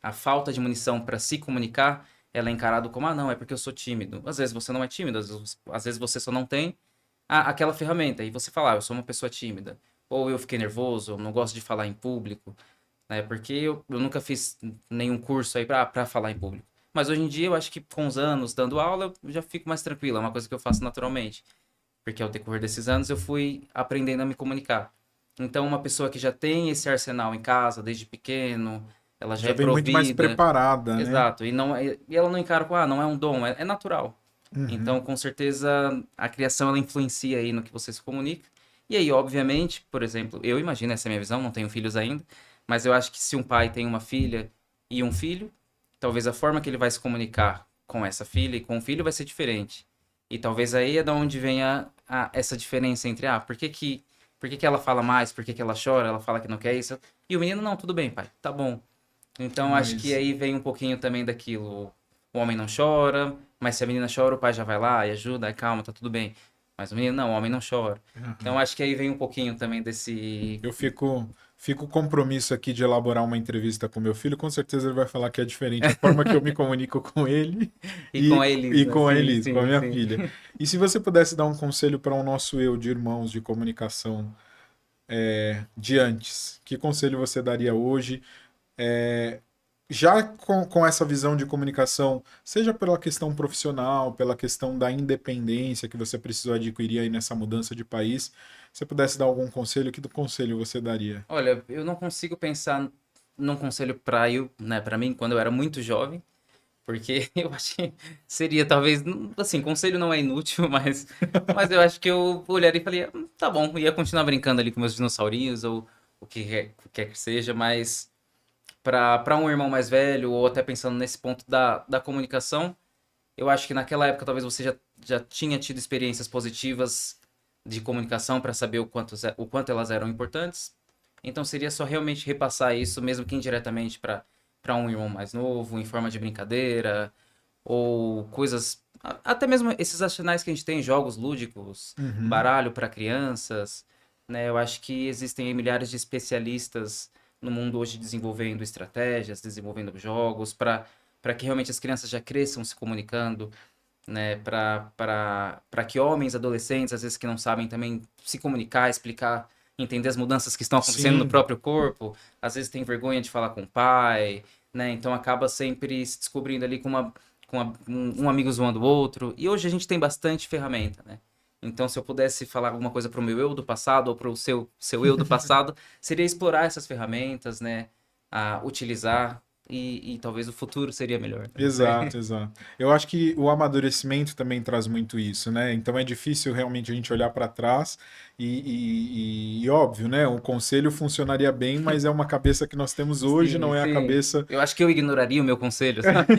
a falta de munição para se comunicar, ela é encarada como, não, é porque eu sou tímido. Às vezes você não é tímido, às vezes você só não tem aquela ferramenta. E você fala, eu sou uma pessoa tímida. Ou eu fiquei nervoso, eu não gosto de falar em público. né? Porque eu nunca fiz nenhum curso aí pra falar em público. Mas hoje em dia eu acho que com os anos dando aula eu já fico mais tranquilo, é uma coisa que eu faço naturalmente. Porque ao decorrer desses anos eu fui aprendendo a me comunicar. Então uma pessoa que já tem esse arsenal em casa desde pequeno, ela já Já é vem muito mais provida, preparada, né? exato, e ela não encara com, não é um dom, é natural. Uhum. Então, com certeza, a criação ela influencia aí no que você se comunica. E aí, obviamente, por exemplo, eu imagino, essa é a minha visão, não tenho filhos ainda, mas eu acho que se um pai tem uma filha e um filho, talvez a forma que ele vai se comunicar com essa filha e com o filho vai ser diferente. E talvez aí é da onde venha essa diferença entre, por que que ela fala mais, por que que ela chora, ela fala que não quer isso. E o menino, não, tudo bem, pai, tá bom. Então, acho que Mas aí vem um pouquinho também daquilo. O homem não chora, mas se a menina chora, o pai já vai lá e ajuda, aí calma, tá tudo bem. Mas o menino não, o homem não chora. Então, acho que aí vem um pouquinho também desse. eu fico compromisso aqui de elaborar uma entrevista com meu filho, com certeza ele vai falar que é diferente a forma que eu me comunico com ele E com a e Elisa, com a sim, Elis, com a sim, minha sim. filha. E se você pudesse dar um conselho para o nosso eu de irmãos de comunicação de antes, que conselho você daria hoje? É, já com essa visão de comunicação, seja pela questão profissional, pela questão da independência que você precisou adquirir aí nessa mudança de país, se você pudesse dar algum conselho, que do conselho você daria? Olha, eu não consigo pensar num conselho pra eu, né, para mim, quando eu era muito jovem, porque eu acho que seria talvez, assim, conselho não é inútil, mas eu acho que eu olharia e falei, tá bom, ia continuar brincando ali com meus dinossaurinhos ou o que quer que seja, mas para um irmão mais velho, ou até pensando nesse ponto da comunicação, eu acho que naquela época talvez você já tinha tido experiências positivas de comunicação para saber o quanto elas eram importantes. Então seria só realmente repassar isso, mesmo que indiretamente, para um irmão mais novo, em forma de brincadeira, ou coisas. Até mesmo esses arsenais que a gente tem, jogos lúdicos, Uhum. baralho para crianças, né? Eu acho que existem aí milhares de especialistas no mundo hoje desenvolvendo estratégias, desenvolvendo jogos, para que realmente as crianças já cresçam se comunicando, né? Para que homens, adolescentes, às vezes que não sabem também se comunicar, explicar, entender as mudanças que estão acontecendo no Sim, próprio corpo, às vezes tem vergonha de falar com o pai, né? Então acaba sempre se descobrindo ali com um amigo zoando o outro. E hoje a gente tem bastante ferramenta, né? Então, se eu pudesse falar alguma coisa para o meu eu do passado ou para o seu eu do passado, seria explorar essas ferramentas, né? A utilizar e talvez o futuro seria melhor. Não sei. exato, exato. Eu acho que o amadurecimento também traz muito isso, né? Então é difícil realmente a gente olhar para trás e óbvio, né? O conselho funcionaria bem, mas é uma cabeça que nós temos hoje, Sim, não é a sim. cabeça. Eu acho que eu ignoraria o meu conselho, sabe?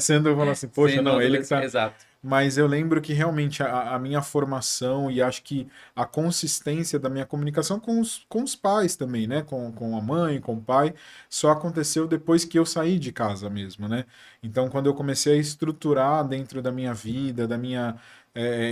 Sendo falar assim, poxa, Sendo um não, ele que adolescente. tá. Exato. Mas eu lembro que realmente a minha formação e acho que a consistência da minha comunicação com os pais também, né? Com a mãe, com o pai, só aconteceu depois que eu saí de casa mesmo, né? Então, quando eu comecei a estruturar dentro da minha vida, da minha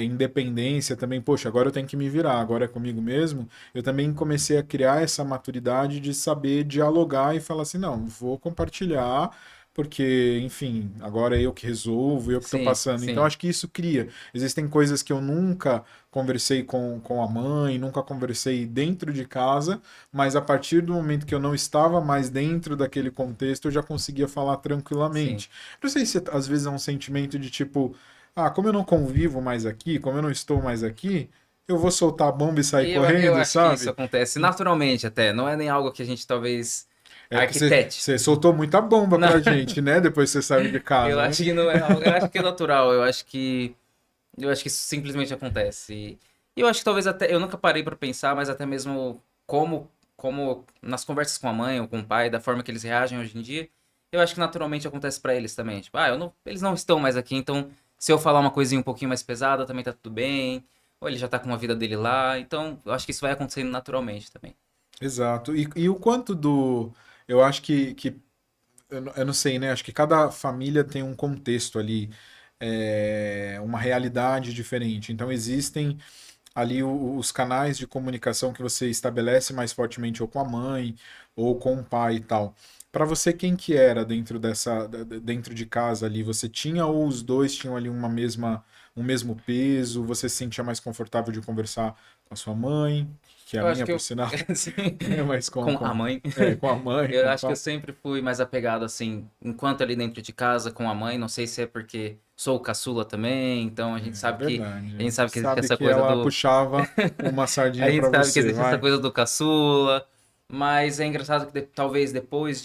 independência também, poxa, agora eu tenho que me virar, agora é comigo mesmo, eu também comecei a criar essa maturidade de saber dialogar e falar assim, não, vou compartilhar porque, enfim, agora é eu que resolvo, eu que estou Sim, passando. Então, sim, acho que isso cria. Existem coisas que eu nunca conversei com a mãe, nunca conversei dentro de casa, mas a partir do momento que eu não estava mais dentro daquele contexto, eu já conseguia falar sim. tranquilamente. Não sei se às vezes é um sentimento de tipo, como eu não convivo mais aqui, como eu não estou mais aqui, eu vou soltar a bomba e sair Eu correndo, acho que isso sabe? acontece naturalmente até. Não é nem algo que a gente talvez É porque você, arquitete. você soltou muita bomba Não, pra gente, né? Depois que você saiu de eu casa, né? acho que não é algo. Eu acho que é natural. Eu acho que isso simplesmente acontece. E eu acho que talvez até. Eu nunca parei pra pensar, mas até mesmo como nas conversas com a mãe ou com o pai, da forma que eles reagem hoje em dia, eu acho que naturalmente acontece pra eles também. Tipo, eles não estão mais aqui, então se eu falar uma coisinha um pouquinho mais pesada, também tá tudo bem. Ou ele já tá com a vida dele lá. Então, eu acho que isso vai acontecendo naturalmente também. Exato. E o quanto do. Eu acho que eu não sei, né? Acho que cada família tem um contexto ali, uma realidade diferente. Então, existem ali os canais de comunicação que você estabelece mais fortemente ou com a mãe ou com o pai e tal. Para você, quem que era dentro de casa ali? Você tinha ou os dois tinham ali um mesmo peso? Você se sentia mais confortável de conversar com a sua mãe? que é a Eu acho minha, que por eu, sinal, assim, mas com a mãe, com a mãe, eu com o acho que eu pai. sempre fui mais apegado, assim, enquanto ali dentro de casa com a mãe, não sei se é porque sou o caçula também, então É verdade. a A gente gente sabe que existe sabe essa que coisa ela do, puxava uma a sardinha gente para sabe que você, existe essa vai. coisa do caçula, mas é engraçado que talvez depois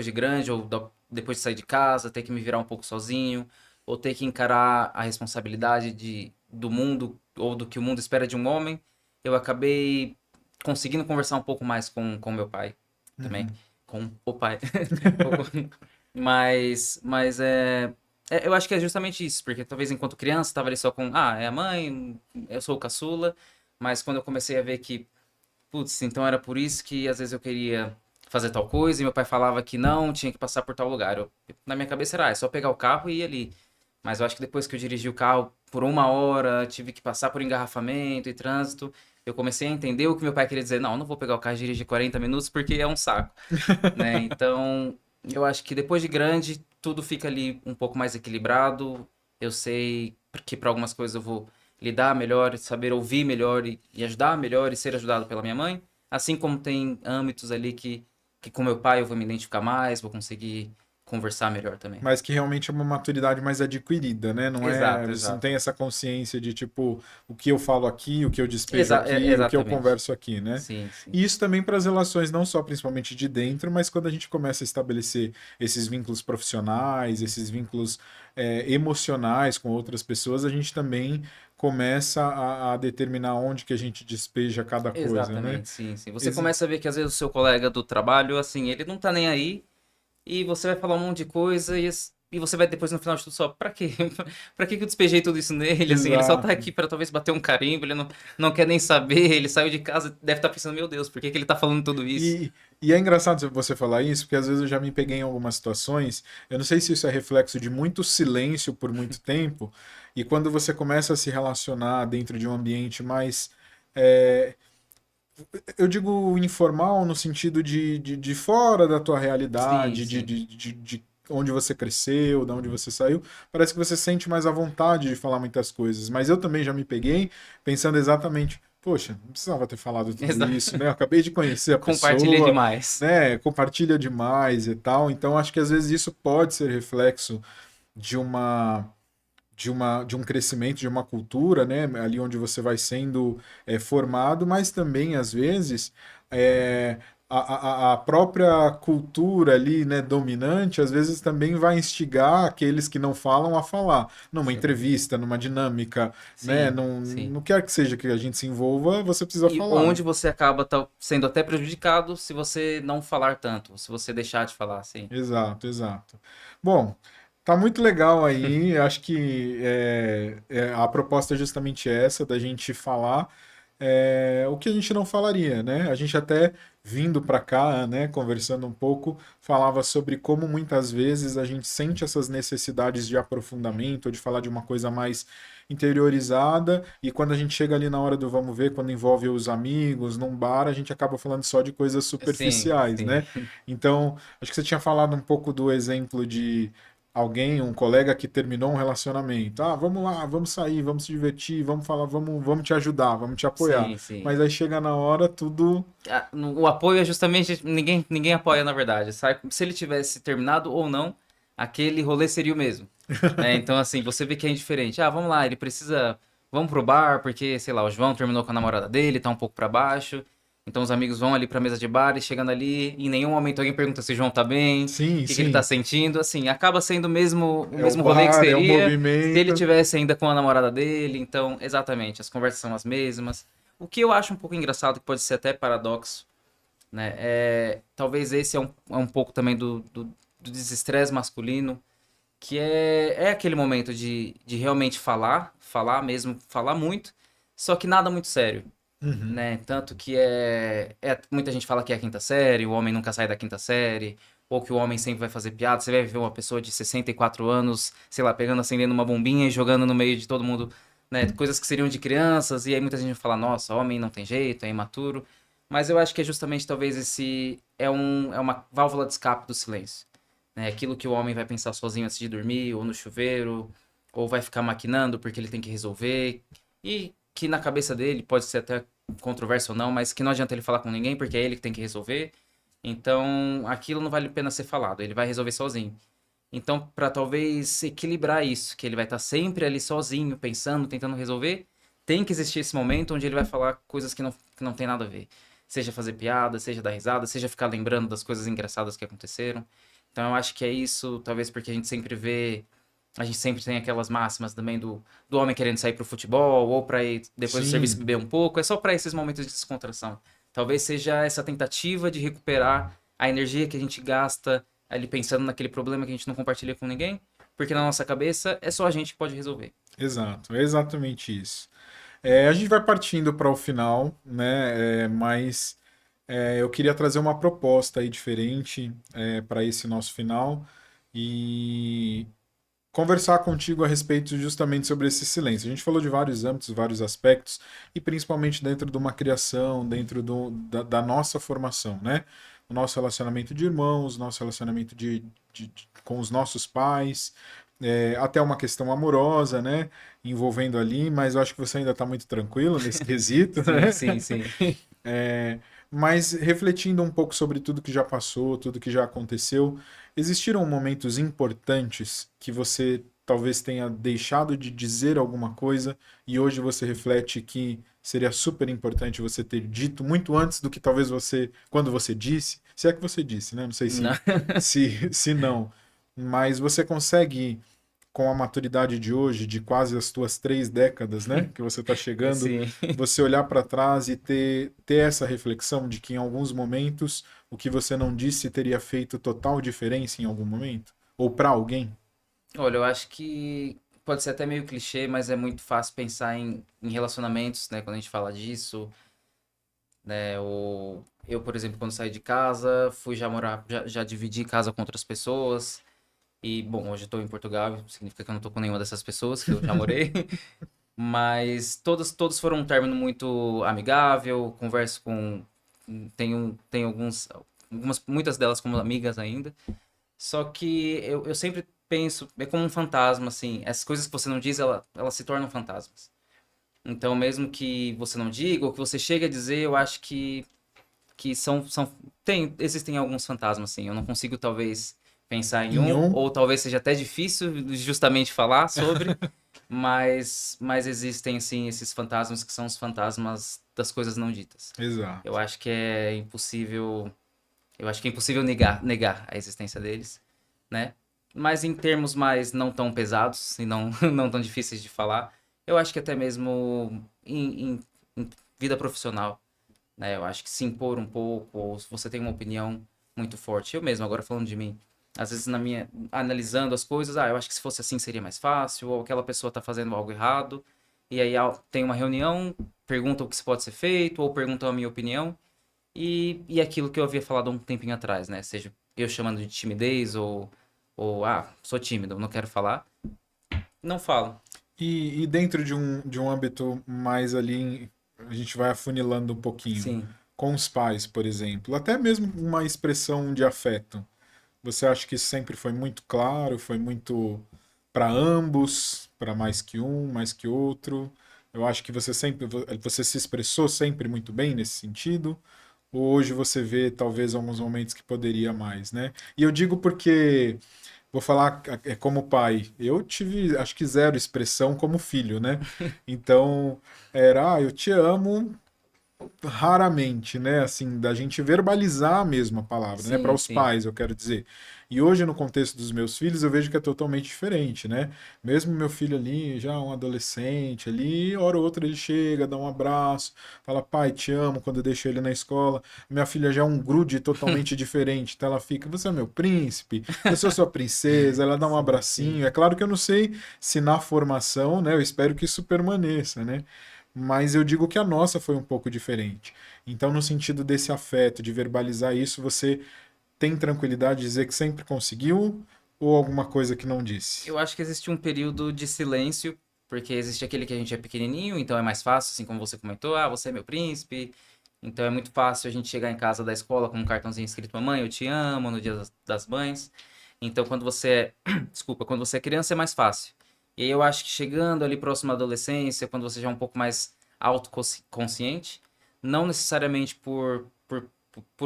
de grande ou depois de sair de casa, ter que me virar um pouco sozinho, ou ter que encarar a responsabilidade do mundo ou do que o mundo espera de um homem, eu acabei conseguindo conversar um pouco mais com meu pai também, Uhum. com o pai. Mas eu acho que é justamente isso, porque talvez enquanto criança estava ali só com, é a mãe, eu sou o caçula, mas quando eu comecei a ver que, putz, então era por isso que às vezes eu queria fazer tal coisa e meu pai falava que não, tinha que passar por tal lugar. Na minha cabeça era, é só pegar o carro e ir ali. Mas eu acho que depois que eu dirigi o carro por uma hora, tive que passar por engarrafamento e trânsito, eu comecei a entender o que meu pai queria dizer. Não, não vou pegar o carro e dirigir 40 minutos porque é um saco, né? Então, eu acho que depois de grande, tudo fica ali um pouco mais equilibrado. Eu sei que para algumas coisas eu vou lidar melhor, saber ouvir melhor e ajudar melhor e ser ajudado pela minha mãe. Assim como tem âmbitos ali que com meu pai eu vou me identificar mais, vou conseguir conversar melhor também. Mas que realmente é uma maturidade mais adquirida, né? Não é, Exato, você não exato. tem essa consciência de tipo o que eu falo aqui, o que eu despejo aqui, o que eu Exatamente. converso aqui, né? Sim, sim. E isso também para as relações, não só principalmente de dentro, mas quando a gente começa a estabelecer esses vínculos profissionais, esses vínculos emocionais com outras pessoas, a gente também começa a determinar onde que a gente despeja cada coisa, né? Exatamente, sim, sim. Você Ex- começa a ver que às vezes o seu colega do trabalho, assim, ele não tá nem aí e você vai falar um monte de coisa e você vai depois no final de tudo só, pra quê? Pra que que eu despejei tudo isso nele? Assim, ele só tá Exato. aqui pra talvez bater um carimbo, ele não quer nem saber, ele saiu de casa, deve estar pensando, meu Deus, por que que ele tá falando tudo isso? E, e é engraçado você falar isso, porque às vezes eu já me peguei em algumas situações. Eu não sei se isso é reflexo de muito silêncio por muito tempo, e quando você começa a se relacionar dentro de um ambiente mais. é, eu digo informal no sentido de fora da tua Sim, realidade, sim. de onde você cresceu, de onde você saiu, parece que você sente mais à vontade de falar muitas coisas. Mas eu também já me peguei pensando exatamente, poxa, não precisava ter falado tudo Exa- isso, né? Eu acabei de conhecer a Compartilha pessoa, demais. né? Compartilha demais e tal. Então acho que às vezes isso pode ser reflexo de uma de um crescimento, de uma cultura, né, ali onde você vai sendo formado, mas também, às vezes, é, a própria cultura ali, né, dominante, às vezes também vai instigar aqueles que não falam a falar, numa Sim, entrevista, numa dinâmica, né, sim, sim. não quer que seja que a gente se envolva, você precisa E falar. onde você acaba sendo até prejudicado se você não falar tanto, se você deixar de falar, assim. Exato, exato. Bom, tá muito legal aí. Acho que a proposta é justamente essa, da gente falar o que a gente não falaria, né? A gente até vindo para cá, né, conversando um pouco, falava sobre como muitas vezes a gente sente essas necessidades de aprofundamento, de falar de uma coisa mais interiorizada, e quando a gente chega ali na hora do vamos ver, quando envolve os amigos, num bar, a gente acaba falando só de coisas Sim, superficiais, sim. né? Então, acho que você tinha falado um pouco do exemplo de alguém, um colega que terminou um relacionamento. Ah, vamos lá, vamos sair, vamos se divertir, vamos falar, vamos te ajudar, vamos te apoiar. Sim, sim. Mas aí chega na hora, tudo. O apoio é justamente. Ninguém apoia, na verdade. Sabe? Se ele tivesse terminado ou não, aquele rolê seria o mesmo. Né? Então, assim, você vê que é indiferente. Ah, vamos lá, ele precisa. Vamos pro bar, porque, sei lá, o João terminou com a namorada dele, tá um pouco pra baixo. Então os amigos vão ali pra mesa de bar e chegando ali, em nenhum momento alguém pergunta se o João tá bem, o Sim, que que ele tá sim. sentindo. Assim, acaba sendo o É o mesmo rolê que bar, é o seria se ele movimento. tivesse ainda com a namorada dele. Então, exatamente, as conversas são as mesmas. O que eu acho um pouco engraçado, que pode ser até paradoxo, né? Talvez esse é um pouco também do desestresse masculino, que é aquele momento de realmente falar mesmo, falar muito, só que nada muito sério, Uhum. né? Tanto que muita gente fala que é a quinta série, o homem nunca sai da quinta série, ou que o homem sempre vai fazer piada. Você vai ver uma pessoa de 64 anos, sei lá, pegando, acendendo uma bombinha e jogando no meio de todo mundo, né? Coisas que seriam de crianças, e aí muita gente fala, nossa, homem não tem jeito, é imaturo. Mas eu acho que é justamente talvez é uma válvula de escape do silêncio, né? Aquilo que o homem vai pensar sozinho antes de dormir, ou no chuveiro, ou vai ficar maquinando porque ele tem que resolver, e que na cabeça dele pode ser até controverso ou não, mas que não adianta ele falar com ninguém, porque é ele que tem que resolver. Então, aquilo não vale a pena ser falado, ele vai resolver sozinho. Então, para talvez equilibrar isso, que ele vai estar sempre ali sozinho, pensando, tentando resolver, tem que existir esse momento onde ele vai falar coisas que não tem nada a ver. Seja fazer piada, seja dar risada, seja ficar lembrando das coisas engraçadas que aconteceram. Então, eu acho que é isso, talvez porque a gente sempre vê, a gente sempre tem aquelas máximas também do homem querendo sair pro futebol, ou para ir depois do serviço Sim, beber um pouco, é só para esses momentos de descontração. Talvez seja essa tentativa de recuperar a energia que a gente gasta ali pensando naquele problema que a gente não compartilha com ninguém, porque na nossa cabeça é só a gente que pode resolver. exato, é exatamente isso. A gente vai partindo para o final, né? Mas eu queria trazer uma proposta aí diferente para esse nosso final e conversar contigo a respeito justamente sobre esse silêncio. A gente falou de vários âmbitos, vários aspectos, e principalmente dentro de uma criação, dentro da nossa formação, né? O nosso relacionamento de irmãos, nosso relacionamento com os nossos pais, até uma questão amorosa, né? Envolvendo ali, mas eu acho que você ainda está muito tranquilo nesse quesito, Sim, né? sim, sim. É, mas refletindo um pouco sobre tudo que já passou, tudo que já aconteceu, existiram momentos importantes que você talvez tenha deixado de dizer alguma coisa e hoje você reflete que seria super importante você ter dito muito antes do que talvez você, quando você disse, se é que você disse, né? Não sei Não. se não, mas você consegue com a maturidade de hoje, de quase as tuas 3 décadas, né, que você está chegando, Sim. você olhar para trás e ter essa reflexão de que em alguns momentos o que você não disse teria feito total diferença em algum momento? Ou para alguém? Olha, eu acho que pode ser até meio clichê, mas é muito fácil pensar em relacionamentos, né? Quando a gente fala disso, né? Eu, por exemplo, quando saí de casa, fui já morar, já dividi casa com outras pessoas. E, bom, hoje eu tô em Portugal, significa que eu não tô com nenhuma dessas pessoas que eu já morei. Mas todos foram um término muito amigável, converso com... Tenho muitas delas como amigas ainda. Só que eu sempre penso, é como um fantasma, assim. Essas coisas que você não diz, elas se tornam fantasmas. Então, mesmo que você não diga, ou que você chegue a dizer, eu acho que existem alguns fantasmas, assim. Eu não consigo, talvez, pensar em Em um, um? ou talvez seja até difícil justamente falar sobre, mas existem, sim, esses fantasmas que são os fantasmas das coisas não ditas. Eu Exato. acho que é impossível, eu acho que é impossível negar a existência deles, né? Mas em termos mais não tão pesados e não, não tão difíceis de falar, eu acho que até mesmo em vida profissional, né? Eu acho que se impor um pouco, ou se você tem uma opinião muito forte. Eu mesmo, agora falando de mim, às vezes analisando as coisas, eu acho que se fosse assim seria mais fácil, ou aquela pessoa tá fazendo algo errado, e aí tem uma reunião, pergunta o que se pode ser feito, ou perguntam a minha opinião, e aquilo que eu havia falado há um tempinho atrás, né? Seja eu chamando de timidez, sou tímido, não quero falar, não falo. E dentro de um âmbito mais ali, a gente vai afunilando um pouquinho, Sim. com os pais, por exemplo, até mesmo uma expressão de afeto. Você acha que isso sempre foi muito claro, foi muito para ambos, para mais que um, mais que outro? Eu acho que você se expressou sempre muito bem nesse sentido. Ou hoje você vê talvez alguns momentos que poderia mais, né? E eu digo porque vou falar como pai. Eu tive, acho que zero expressão como filho, né? Então era, eu te amo, raramente, né? Assim, da gente verbalizar a mesma palavra, né? Para Sim, os sim. pais, eu quero dizer. E hoje, no contexto dos meus filhos, eu vejo que é totalmente diferente, né? Mesmo meu filho ali, já um adolescente ali, hora ou outra ele chega, dá um abraço, fala, pai, te amo, quando eu deixo ele na escola. Minha filha já é um grude totalmente diferente, então ela fica, você é meu príncipe, eu sou sua princesa, ela dá um Sim, sim. abracinho. É claro que eu não sei se na formação, né? Eu espero que isso permaneça, né? Mas eu digo que a nossa foi um pouco diferente. Então, no sentido desse afeto, de verbalizar isso, você tem tranquilidade de dizer que sempre conseguiu ou alguma coisa que não disse? Eu acho que existe um período de silêncio, porque existe aquele que a gente é pequenininho, então é mais fácil, assim como você comentou, você é meu príncipe. Então é muito fácil a gente chegar em casa da escola com um cartãozinho escrito Mamãe, eu te amo, no dia das mães. Então quando você desculpa, quando você é criança é mais fácil. E aí eu acho que chegando ali próximo à adolescência, quando você já é um pouco mais autoconsciente, não necessariamente por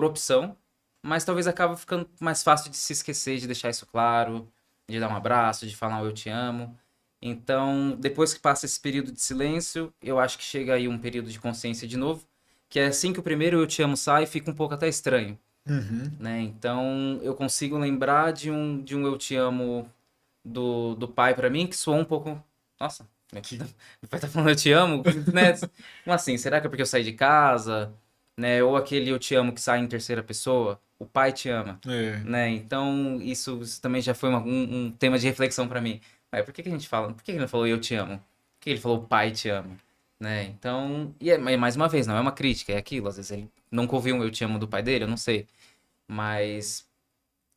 opção, mas talvez acaba ficando mais fácil de se esquecer, de deixar isso claro, de dar um abraço, de falar um eu te amo. Então, depois que passa esse período de silêncio, eu acho que chega aí um período de consciência de novo, que é assim que o primeiro eu te amo sai, fica um pouco até estranho, Uhum. né? Então, eu consigo lembrar de um eu te amo do pai pra mim, que soou um pouco. Nossa, meu pai tá falando eu te amo, né? Como assim? Será que é porque eu saí de casa, né? Ou aquele eu te amo que sai em terceira pessoa? O pai te ama, É. né? Então, isso também já foi um tema de reflexão pra mim. Mas por que que a gente fala? Por que que ele não falou eu te amo? Por que ele falou o pai te ama? Né? Então, mais uma vez, não é uma crítica, é aquilo. Às vezes ele nunca ouviu um eu te amo do pai dele, eu não sei. Mas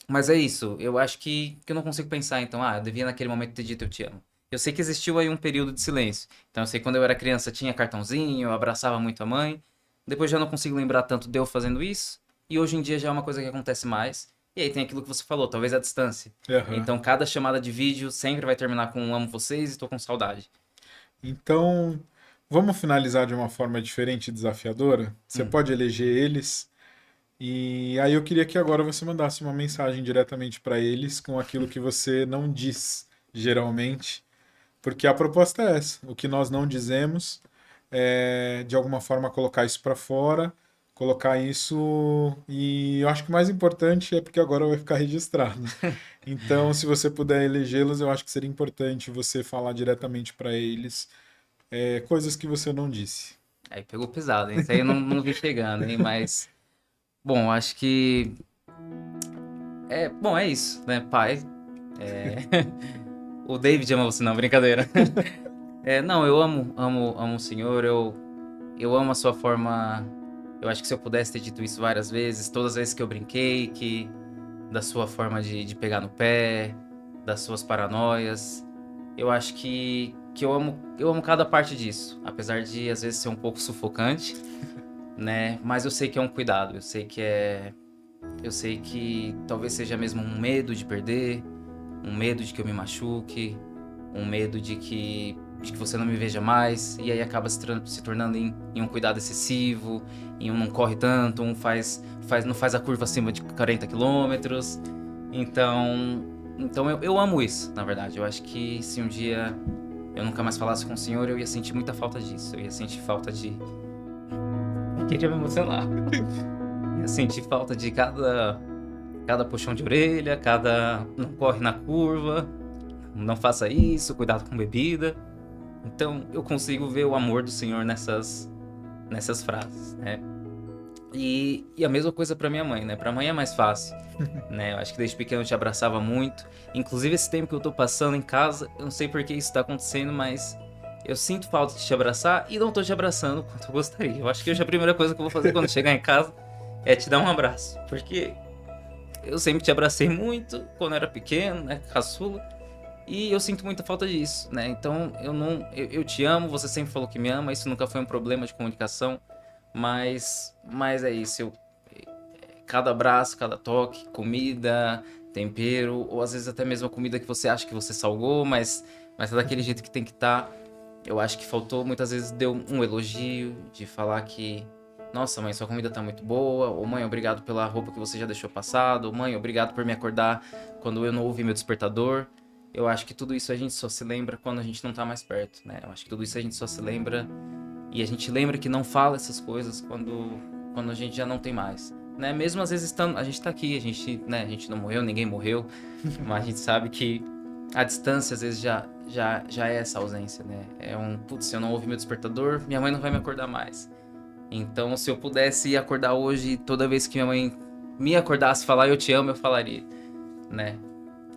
mas é isso, eu acho que eu não consigo pensar, então, eu devia naquele momento ter dito eu te amo. Eu sei que existiu aí um período de silêncio. Então eu sei que quando eu era criança tinha cartãozinho, eu abraçava muito a mãe. Depois já não consigo lembrar tanto de eu fazendo isso. E hoje em dia já é uma coisa que acontece mais. E aí tem aquilo que você falou, talvez a distância. Aham. Então cada chamada de vídeo sempre vai terminar com amo vocês e tô com saudade. Então, vamos finalizar de uma forma diferente e desafiadora? Você Hum. pode eleger eles. E aí eu queria que agora você mandasse uma mensagem diretamente para eles com aquilo que você não diz geralmente, porque a proposta é essa, o que nós não dizemos é de alguma forma colocar isso para fora, colocar isso e eu acho que o mais importante é porque agora vai ficar registrado. Então, se você puder elegê-los, eu acho que seria importante você falar diretamente para eles coisas que você não disse. Aí pegou pesado, hein? Isso aí eu não vi chegando, hein? Mas, bom, acho que. Bom, é isso, né? Pai. É... O David ama você, não, brincadeira. Não, eu amo o senhor, eu amo a sua forma. Eu acho que se eu pudesse ter dito isso várias vezes, todas as vezes que eu brinquei, que da sua forma de pegar no pé, das suas paranoias, eu acho que eu amo cada parte disso, apesar de às vezes ser um pouco sufocante, né? Mas eu sei que é um cuidado, eu sei que talvez seja mesmo um medo de perder, um medo de que eu me machuque, um medo de que você não me veja mais, e aí acaba se tornando em um cuidado excessivo, em um não corre tanto, não faz a curva acima de 40 quilômetros. Então eu amo isso, na verdade. Eu acho que se um dia eu nunca mais falasse com o senhor, eu ia sentir muita falta disso. Eu ia sentir falta de. Queria me emocionar. Eu ia sentir falta de cada puxão de orelha, cada não corre na curva, não faça isso, cuidado com bebida. Então eu consigo ver o amor do Senhor nessas frases, né? E a mesma coisa pra minha mãe, né? Pra mãe é mais fácil, né? Eu acho que desde pequeno eu te abraçava muito. Inclusive esse tempo que eu tô passando em casa, eu não sei por que isso tá acontecendo, mas eu sinto falta de te abraçar e não tô te abraçando quanto eu gostaria. Eu acho que hoje a primeira coisa que eu vou fazer quando chegar em casa é te dar um abraço, porque eu sempre te abracei muito quando eu era pequeno, né? Caçula. E eu sinto muita falta disso, né? Então eu não. Eu te amo, você sempre falou que me ama, isso nunca foi um problema de comunicação. Mas é isso. Cada abraço, cada toque, comida, tempero, ou às vezes até mesmo a comida que você acha que você salgou, mas é daquele jeito que tem que estar. Eu acho que faltou, muitas vezes deu um elogio, de falar que, nossa, mãe, sua comida tá muito boa, ou mãe, obrigado pela roupa que você já deixou passado, ou mãe, obrigado por me acordar quando eu não ouvi meu despertador. Eu acho que tudo isso a gente só se lembra quando a gente não tá mais perto, né? Eu acho que tudo isso a gente só se lembra e a gente lembra que não fala essas coisas quando a gente já não tem mais, né? Mesmo às vezes estando, a gente tá aqui, a gente não morreu, ninguém morreu, mas a gente sabe que a distância às vezes já é essa ausência, né? Putz, se eu não ouvir meu despertador, minha mãe não vai me acordar mais. Então, se eu pudesse acordar hoje, toda vez que minha mãe me acordasse e falar eu te amo, eu falaria, né?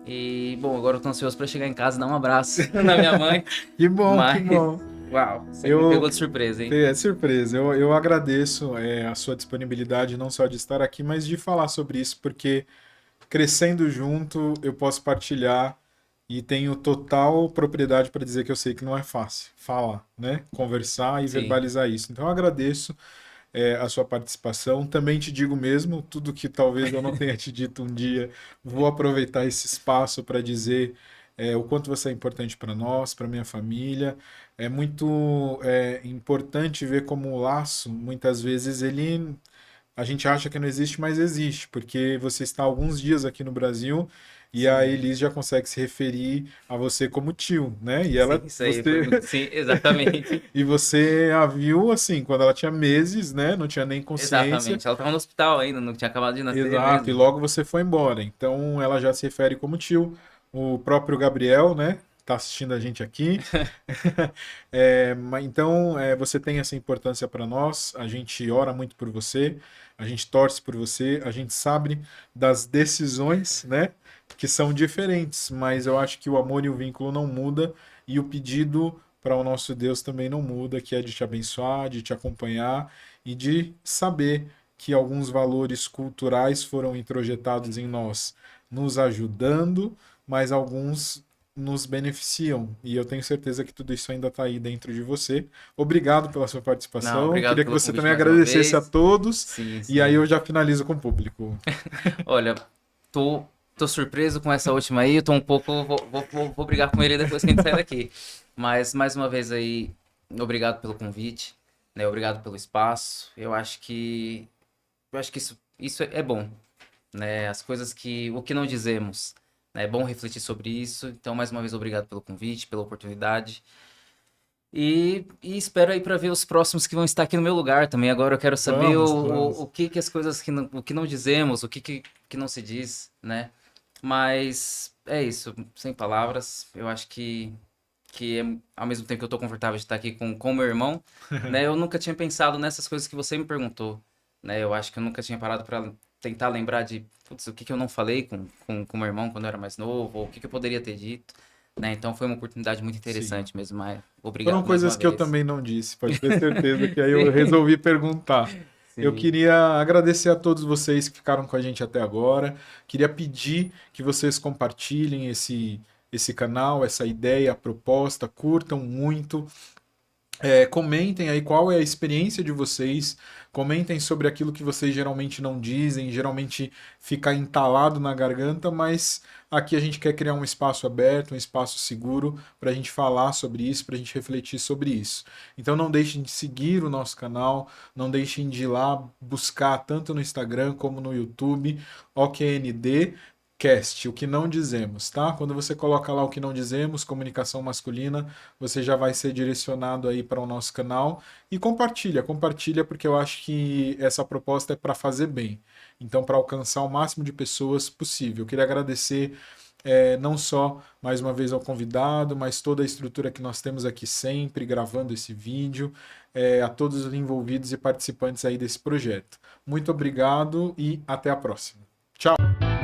E, bom, agora eu tô ansioso pra chegar em casa e dar um abraço na minha mãe. Que bom, que Mas, bom. uau, você me Eu, pegou de surpresa, hein? É surpresa. Eu agradeço a sua disponibilidade, não só de estar aqui, mas de falar sobre isso, porque crescendo junto eu posso partilhar e tenho total propriedade para dizer que eu sei que não é fácil falar, né? Conversar e Sim. verbalizar isso. Então eu agradeço a sua participação. Também te digo mesmo, tudo que talvez eu não tenha te dito um dia, vou aproveitar esse espaço para dizer. o quanto você é importante para nós, para minha família. É muito importante ver como o laço, muitas vezes, a gente acha que não existe, mas existe, porque você está há alguns dias aqui no Brasil e a Sim, Elis já consegue se referir a você como tio, né? E sim, ela, isso aí foi você, muito. Sim, exatamente. e você a viu assim, quando ela tinha meses, né? Não tinha nem consciência. Exatamente. Ela tava no hospital ainda, não tinha acabado de nascer Exato, e mesmo. logo você foi embora. Então ela já se refere como tio. O próprio Gabriel, né? Tá assistindo a gente aqui. Então, você tem essa importância para nós. A gente ora muito por você, a gente torce por você, a gente sabe das decisões, né? Que são diferentes, mas eu acho que o amor e o vínculo não muda e o pedido para o nosso Deus também não muda, que é de te abençoar, de te acompanhar e de saber que alguns valores culturais foram introjetados em nós, nos ajudando, mas alguns nos beneficiam. E eu tenho certeza que tudo isso ainda está aí dentro de você. Obrigado pela sua Não, participação. obrigado Queria que pelo você convite também mais uma agradecesse a vez. todos. Sim, E aí sim. eu já finalizo com o público. Olha, tô, tô surpreso com essa última aí. Eu tô um pouco. Vou brigar com ele depois que a gente sair daqui. Mas, mais uma vez aí, obrigado pelo convite, né? Obrigado pelo espaço. Eu acho que isso é bom, né? As coisas que. O que não dizemos, né? É bom refletir sobre isso. Então, mais uma vez, obrigado pelo convite, pela oportunidade. E espero aí para ver os próximos que vão estar aqui no meu lugar também. Agora eu quero saber Vamos, vamos. o que que as coisas o que não dizemos, que não se diz, né? Mas é isso, sem palavras. Eu acho que ao mesmo tempo que eu tô confortável de estar aqui com meu irmão, né? Eu nunca tinha pensado nessas coisas que você me perguntou, né? Eu acho que eu nunca tinha parado para tentar lembrar de, putz, o que que eu não falei com meu irmão quando eu era mais novo, ou o que que eu poderia ter dito, né? Então foi uma oportunidade muito Sim. interessante mesmo, Maia. Foram Obrigado mais coisas uma que eu vez. também não disse, pode ter certeza que aí eu Sim, resolvi perguntar. Eu sim. queria agradecer a todos vocês que ficaram com a gente até agora. Queria pedir que vocês compartilhem esse canal, essa ideia, a proposta, curtam muito. Comentem aí qual é a experiência de vocês, comentem sobre aquilo que vocês geralmente não dizem, geralmente fica entalado na garganta, mas aqui a gente quer criar um espaço aberto, um espaço seguro para a gente falar sobre isso, para a gente refletir sobre isso. Então não deixem de seguir o nosso canal, não deixem de ir lá buscar tanto no Instagram como no YouTube, OQND. Cast, o que não dizemos, tá? Quando você coloca lá o que não dizemos, comunicação masculina, você já vai ser direcionado aí para o nosso canal e compartilha porque eu acho que essa proposta é para fazer bem. Então, para alcançar o máximo de pessoas possível. Eu queria agradecer não só mais uma vez ao convidado, mas toda a estrutura que nós temos aqui sempre, gravando esse vídeo, a todos os envolvidos e participantes aí desse projeto. Muito obrigado e até a próxima. Tchau!